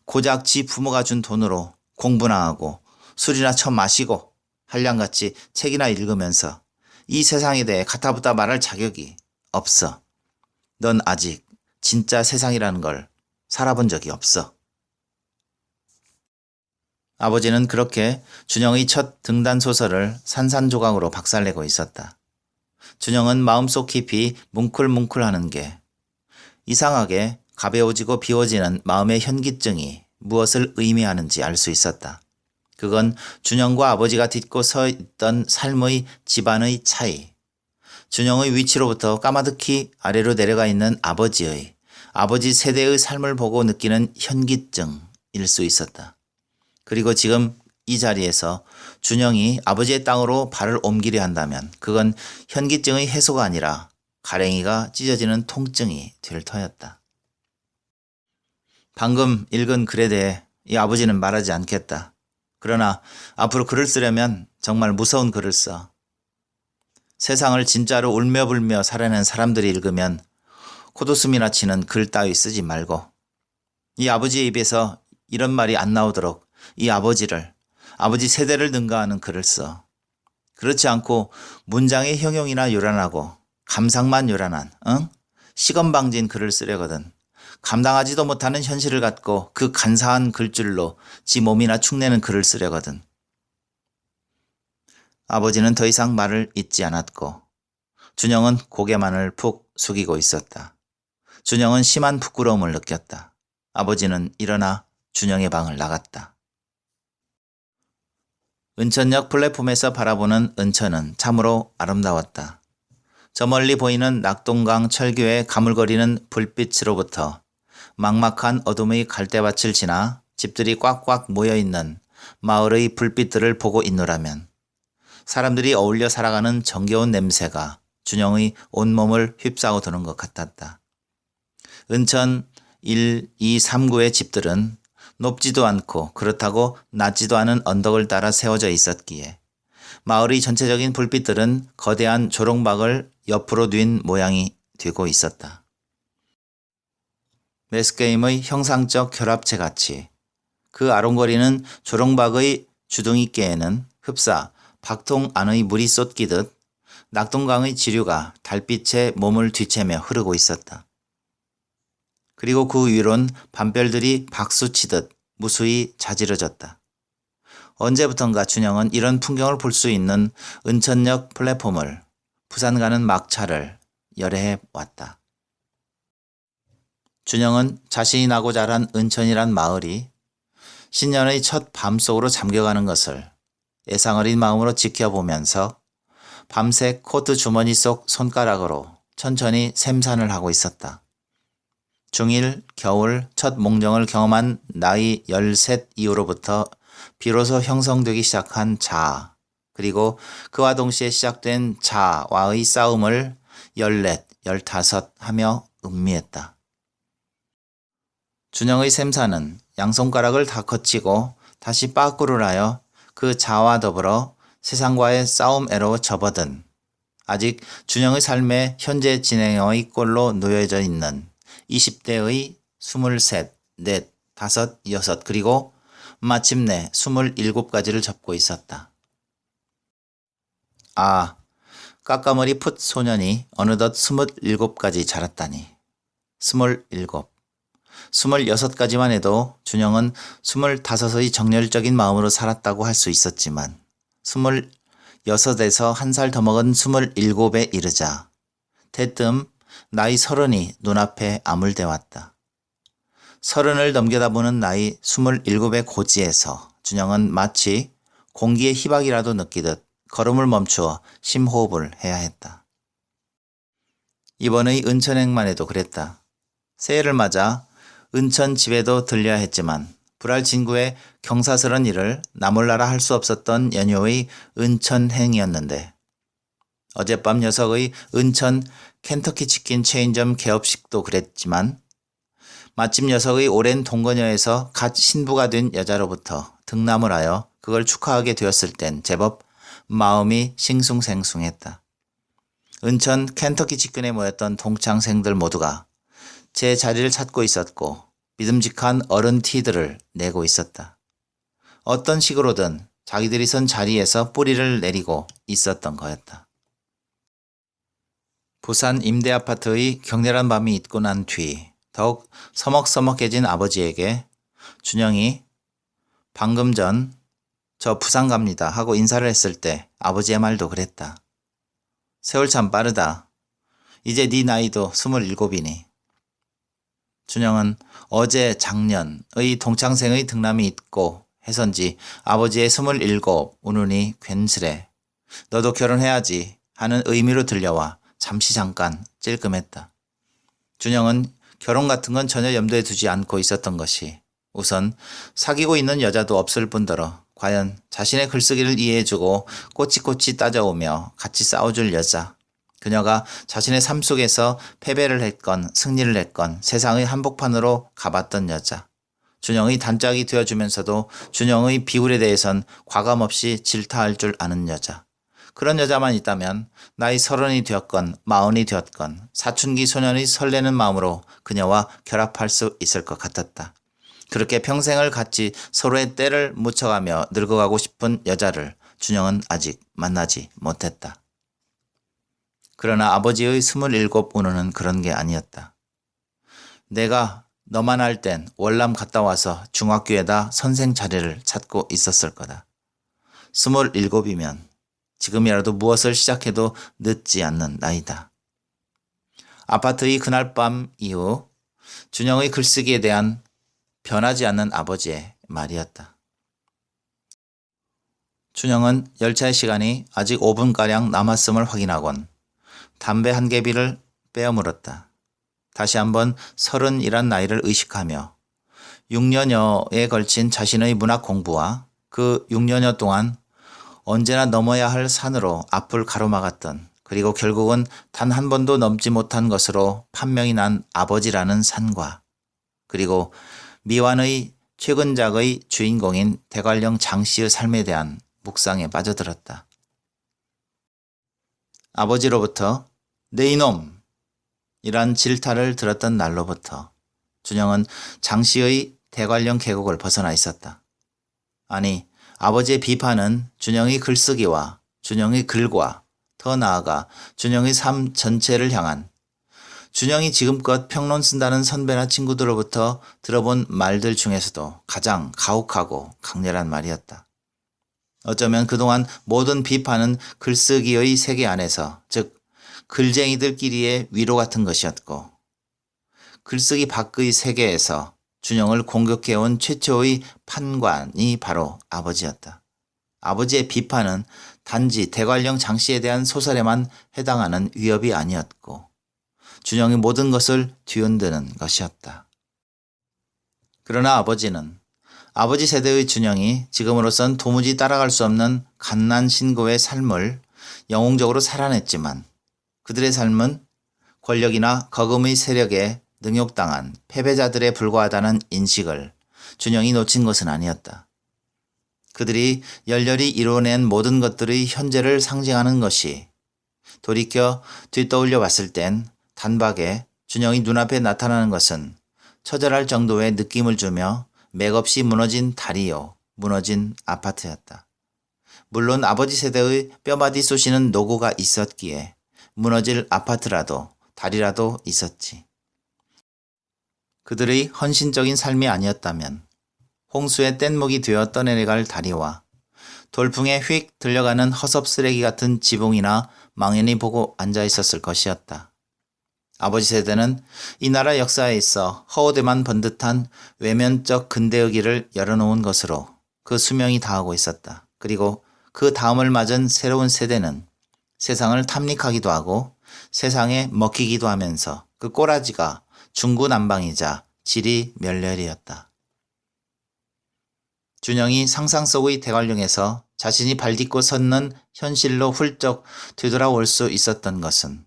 고작 지 부모가 준 돈으로 공부나 하고 술이나 처 마시고 한량같이 책이나 읽으면서 이 세상에 대해 가타부타 말할 자격이 없어. 넌 아직 진짜 세상이라는 걸 살아본 적이 없어. 아버지는 그렇게 준영의 첫 등단 소설을 산산조각으로 박살내고 있었다. 준영은 마음속 깊이 뭉클뭉클하는 게 이상하게 가벼워지고 비워지는 마음의 현기증이 무엇을 의미하는지 알 수 있었다. 그건 준영과 아버지가 딛고 서 있던 삶의 집안의 차이, 준영의 위치로부터 까마득히 아래로 내려가 있는 아버지 세대의 삶을 보고 느끼는 현기증일 수 있었다. 그리고 지금 이 자리에서 준영이 아버지의 땅으로 발을 옮기려 한다면 그건 현기증의 해소가 아니라 가랭이가 찢어지는 통증이 될 터였다. 방금 읽은 글에 대해 이 아버지는 말하지 않겠다. 그러나 앞으로 글을 쓰려면 정말 무서운 글을 써. 세상을 진짜로 울며불며 살아낸 사람들이 읽으면 코웃음이나 치는 글 따위 쓰지 말고 이 아버지의 입에서 이런 말이 안 나오도록 이 아버지 세대를 능가하는 글을 써. 그렇지 않고 문장의 형용이나 요란하고 감상만 요란한 시건방진 글을 쓰려거든 감당하지도 못하는 현실을 갖고 그 간사한 글줄로 지 몸이나 축내는 글을 쓰려거든. 아버지는 더 이상 말을 잇지 않았고 준영은 고개만을 푹 숙이고 있었다. 준영은 심한 부끄러움을 느꼈다. 아버지는 일어나 준영의 방을 나갔다. 은천역 플랫폼에서 바라보는 은천은 참으로 아름다웠다. 저 멀리 보이는 낙동강 철교의 가물거리는 불빛으로부터 막막한 어둠의 갈대밭을 지나 집들이 꽉꽉 모여있는 마을의 불빛들을 보고 있노라면 사람들이 어울려 살아가는 정겨운 냄새가 준영의 온몸을 휩싸고 도는 것 같았다. 은천 1, 2, 3구의 집들은 높지도 않고 그렇다고 낮지도 않은 언덕을 따라 세워져 있었기에 마을의 전체적인 불빛들은 거대한 조롱박을 옆으로 뛴 모양이 되고 있었다. 매스게임의 형상적 결합체 같이 그 아롱거리는 조롱박의 주둥이께에는 흡사 박통 안의 물이 쏟기듯 낙동강의 지류가 달빛에 몸을 뒤채며 흐르고 있었다. 그리고 그 위론 밤별들이 박수치듯 무수히 자지러졌다. 언제부턴가 준영은 이런 풍경을 볼 수 있는 은천역 플랫폼을, 부산 가는 막차를 열애해 왔다. 준영은 자신이 나고 자란 은천이란 마을이 신년의 첫 밤속으로 잠겨가는 것을 예상어린 마음으로 지켜보면서 밤새 코트 주머니 속 손가락으로 천천히 샘산을 하고 있었다. 중1 겨울 첫 몽정을 경험한 나이 13 이후로부터 비로소 형성되기 시작한 자아, 그리고 그와 동시에 시작된 자아와의 싸움을 14, 15 하며 음미했다. 준영의 샘산은 양손가락을 다 거치고 다시 빠꾸를 하여 그 자아와 더불어 세상과의 싸움애로 접어든 아직 준영의 삶의 현재 진행의 꼴로 놓여져 있는 20대의 23, 4, 5, 6 그리고 마침내 27가지를 접고 있었다. 아, 까까머리 풋 소년이 어느덧 27가지 자랐다니. 27, 26까지만 해도 준영은 25의 정열적인 마음으로 살았다고 할 수 있었지만 26에서 한 살 더 먹은 27에 이르자 대뜸 나이 30이 눈앞에 아물대 왔다. 30을 넘겨다 보는 나이 27의 고지에서 준영은 마치 공기의 희박이라도 느끼듯 걸음을 멈추어 심호흡을 해야 했다. 이번의 은천행만 해도 그랬다. 새해를 맞아 은천 집에도 들려야 했지만 불알진구의 경사스런 일을 나몰라라 할 수 없었던 연효의 은천행이었는데 어젯밤 녀석의 은천 켄터키 치킨 체인점 개업식도 그랬지만 마침 녀석의 오랜 동거녀에서 갓 신부가 된 여자로부터 등남을 하여 그걸 축하하게 되었을 땐 제법 마음이 싱숭생숭했다. 은천 켄터키 치킨에 모였던 동창생들 모두가 제 자리를 찾고 있었고 믿음직한 어른 티들을 내고 있었다. 어떤 식으로든 자기들이 선 자리에서 뿌리를 내리고 있었던 거였다. 부산 임대아파트의 격렬한 밤이 있고 난 뒤 더욱 서먹서먹해진 아버지에게 준영이 방금 전 저 부산 갑니다 하고 인사를 했을 때 아버지의 말도 그랬다. 세월 참 빠르다. 이제 네 나이도 27이니. 준영은 어제 작년의 동창생의 등남이 있고 해선지 아버지의 27 우는이 괜스레 너도 결혼해야지 하는 의미로 들려와 잠시 잠깐 찔끔했다. 준영은 결혼 같은 건 전혀 염두에 두지 않고 있었던 것이 우선 사귀고 있는 여자도 없을 뿐더러 과연 자신의 글쓰기를 이해해주고 꼬치꼬치 따져오며 같이 싸워줄 여자, 그녀가 자신의 삶 속에서 패배를 했건 승리를 했건 세상의 한복판으로 가봤던 여자, 준영의 단짝이 되어주면서도 준영의 비굴에 대해선 과감없이 질타할 줄 아는 여자, 그런 여자만 있다면 나이 30이 되었건 40이 되었건 사춘기 소년의 설레는 마음으로 그녀와 결합할 수 있을 것 같았다. 그렇게 평생을 같이 서로의 때를 묻혀가며 늙어가고 싶은 여자를 준영은 아직 만나지 못했다. 그러나 아버지의 27 운우는 그런 게 아니었다. 내가 너만 할 땐 월남 갔다 와서 중학교에다 선생 자리를 찾고 있었을 거다. 27이면 지금이라도 무엇을 시작해도 늦지 않는 나이다. 아파트의 그날 밤 이후 준영의 글쓰기에 대한 변하지 않는 아버지의 말이었다. 준영은 열차의 시간이 아직 5분가량 남았음을 확인하곤 담배 한 개비를 빼어 물었다. 다시 한번 30이란 나이를 의식하며 6년여에 걸친 자신의 문학 공부와 그 6년여 동안 언제나 넘어야 할 산으로 앞을 가로막았던 그리고 결국은 단 한 번도 넘지 못한 것으로 판명이 난 아버지라는 산과 그리고 미완의 최근작의 주인공인 대관령 장씨의 삶에 대한 묵상에 빠져들었다. 아버지로부터 내 이놈! 이란 질타를 들었던 날로부터 준영은 장씨의 대관령 계곡을 벗어나 있었다. 아니, 아버지의 비판은 준영의 글쓰기와 준영의 글과 더 나아가 준영의 삶 전체를 향한, 준영이 지금껏 평론 쓴다는 선배나 친구들로부터 들어본 말들 중에서도 가장 가혹하고 강렬한 말이었다. 어쩌면 그동안 모든 비판은 글쓰기의 세계 안에서, 즉 글쟁이들끼리의 위로 같은 것이었고, 글쓰기 밖의 세계에서 준영을 공격해온 최초의 판관이 바로 아버지였다. 아버지의 비판은 단지 대관령 장씨에 대한 소설에만 해당하는 위협이 아니었고, 준영이 모든 것을 뒤흔드는 것이었다. 그러나 아버지는, 아버지 세대의 준영이 지금으로선 도무지 따라갈 수 없는 갓난 신고의 삶을 영웅적으로 살아냈지만, 그들의 삶은 권력이나 거금의 세력에 능욕당한 패배자들에 불과하다는 인식을 준영이 놓친 것은 아니었다. 그들이 열렬히 이뤄낸 모든 것들의 현재를 상징하는 것이 돌이켜 뒤떠올려 봤을 땐 단박에 준영이 눈앞에 나타나는 것은 처절할 정도의 느낌을 주며 맥없이 무너진 다리요, 무너진 아파트였다. 물론 아버지 세대의 뼈마디 쑤시는 노고가 있었기에 무너질 아파트라도 다리라도 있었지. 그들의 헌신적인 삶이 아니었다면 홍수의 뗏목이 되어 떠내려갈 다리와 돌풍에 휙 들려가는 허섭 쓰레기 같은 지붕이나 망연히 보고 앉아 있었을 것이었다. 아버지 세대는 이 나라 역사에 있어 허우대만 번듯한 외면적 근대의 길을 열어놓은 것으로 그 수명이 다하고 있었다. 그리고 그 다음을 맞은 새로운 세대는 세상을 탐닉하기도 하고 세상에 먹히기도 하면서 그 꼬라지가 중구난방이자 지리멸렬이었다. 준영이 상상 속의 대관령에서 자신이 발딛고 섰는 현실로 훌쩍 되돌아올 수 있었던 것은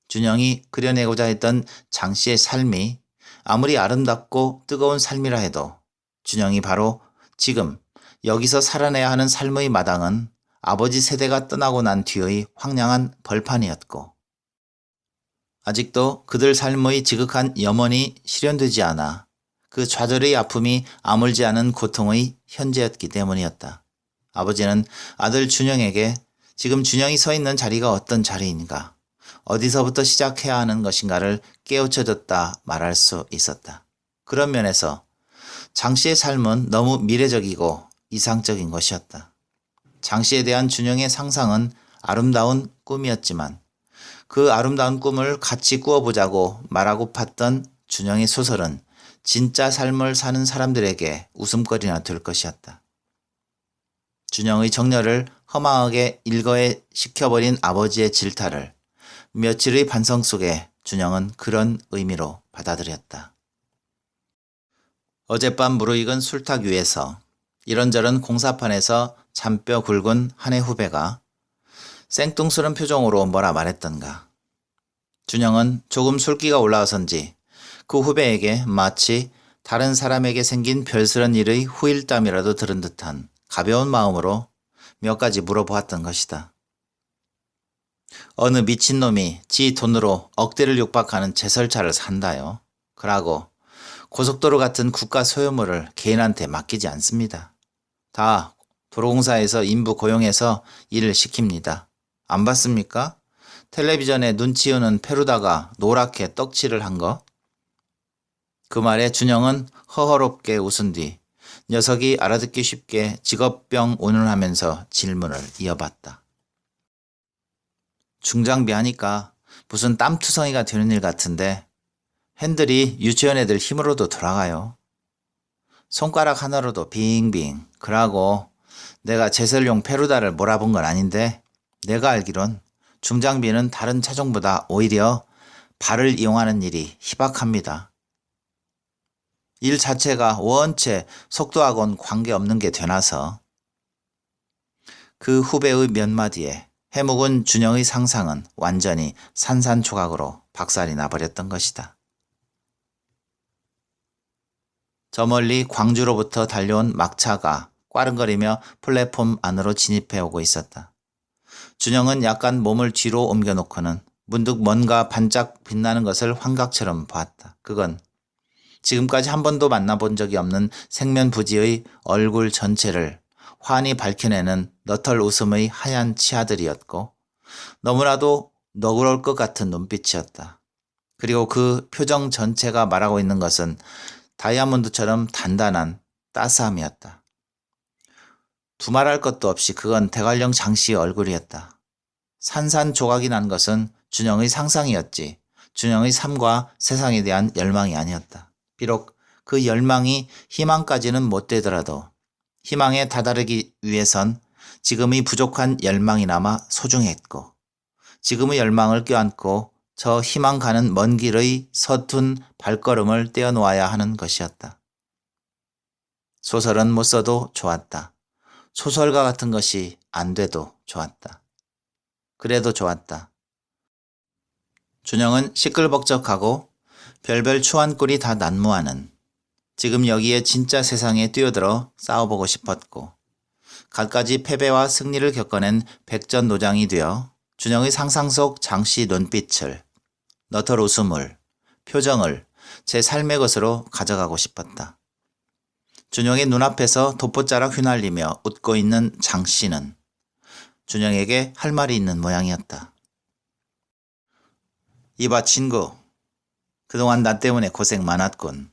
준영이 그려내고자 했던 장씨의 삶이 아무리 아름답고 뜨거운 삶이라 해도 준영이 바로 지금 여기서 살아내야 하는 삶의 마당은 아버지 세대가 떠나고 난 뒤의 황량한 벌판이었고, 아직도 그들 삶의 지극한 염원이 실현되지 않아 그 좌절의 아픔이 아물지 않은 고통의 현재였기 때문이었다. 아버지는 아들 준영에게 지금 준영이 서 있는 자리가 어떤 자리인가, 어디서부터 시작해야 하는 것인가를 깨우쳐줬다 말할 수 있었다. 그런 면에서 장씨의 삶은 너무 미래적이고 이상적인 것이었다. 장씨에 대한 준영의 상상은 아름다운 꿈이었지만 그 아름다운 꿈을 같이 꾸어보자고 말하고 팠던 준영의 소설은 진짜 삶을 사는 사람들에게 웃음거리나 될 것이었다. 준영의 정열을 허망하게 일거에 식혀버린 아버지의 질타를 며칠의 반성 속에 준영은 그런 의미로 받아들였다. 어젯밤 무르익은 술탁 위에서 이런저런 공사판에서 잔뼈 굵은 한 해 후배가 생뚱스런 표정으로 뭐라 말했던가. 준영은 조금 술기가 올라와선지 그 후배에게 마치 다른 사람에게 생긴 별스런 일의 후일담이라도 들은 듯한 가벼운 마음으로 몇 가지 물어보았던 것이다. 어느 미친놈이 지 돈으로 억대를 육박하는 제설차를 산다요. 그러고 고속도로 같은 국가 소유물을 개인한테 맡기지 않습니다. 다 도로공사에서 인부 고용해서 일을 시킵니다. 안 봤습니까? 텔레비전에 눈 치우는 페루다가 노랗게 떡칠을 한 거? 그 말에 준영은 허허롭게 웃은 뒤 녀석이 알아듣기 쉽게 직업병 운운하면서 질문을 이어봤다. 중장비 하니까 무슨 땀투성이가 되는 일 같은데 핸들이 유치원 애들 힘으로도 돌아가요. 손가락 하나로도 빙빙. 그러고 내가 제설용 페루다를 몰아본 건 아닌데 내가 알기론 중장비는 다른 차종보다 오히려 발을 이용하는 일이 희박합니다. 일 자체가 원체 속도하고는 관계없는 게 되나서. 그 후배의 몇 마디에 해묵은 준영의 상상은 완전히 산산조각으로 박살이 나버렸던 것이다. 저 멀리 광주로부터 달려온 막차가 꽈른거리며 플랫폼 안으로 진입해 오고 있었다. 준영은 약간 몸을 뒤로 옮겨놓고는 문득 뭔가 반짝 빛나는 것을 환각처럼 보았다. 그건 지금까지 한 번도 만나본 적이 없는 생면부지의 얼굴 전체를 환히 밝혀내는 너털 웃음의 하얀 치아들이었고 너무나도 너그러울 것 같은 눈빛이었다. 그리고 그 표정 전체가 말하고 있는 것은 다이아몬드처럼 단단한 따스함이었다. 두말할 것도 없이 그건 대관령 장씨의 얼굴이었다. 산산조각이 난 것은 준영의 상상이었지 준영의 삶과 세상에 대한 열망이 아니었다. 비록 그 열망이 희망까지는 못 되더라도 희망에 다다르기 위해선 지금의 부족한 열망이나마 소중했고 지금의 열망을 껴안고 저 희망 가는 먼 길의 서툰 발걸음을 떼어놓아야 하는 것이었다. 소설은 못 써도 좋았다. 소설가 같은 것이 안 돼도 좋았다. 그래도 좋았다. 준영은 시끌벅적하고 별별 추한 꼴이 다 난무하는 지금 여기에 진짜 세상에 뛰어들어 싸워보고 싶었고 갖가지 패배와 승리를 겪어낸 백전노장이 되어 준영의 상상 속 장씨 눈빛을 너털 웃음을 표정을 제 삶의 것으로 가져가고 싶었다. 준영의 눈앞에서 돋보자락 휘날리며 웃고 있는 장씨는 준영에게 할 말이 있는 모양이었다. 이봐 친구, 그동안 나 때문에 고생 많았군.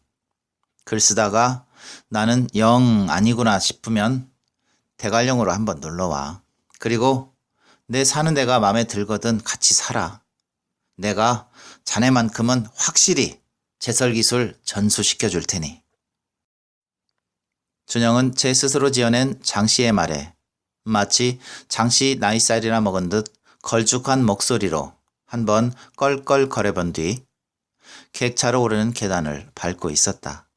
글 쓰다가 나는 영 아니구나 싶으면 대관령으로 한번 놀러와. 그리고 내 사는 데가 마음에 들거든 같이 살아. 내가 자네만큼은 확실히 제설기술 전수시켜 줄 테니. 준영은 제 스스로 지어낸 장씨의 말에 마치 장씨 나이살이나 먹은 듯 걸쭉한 목소리로 한번 껄껄거려본 뒤 객차로 오르는 계단을 밟고 있었다.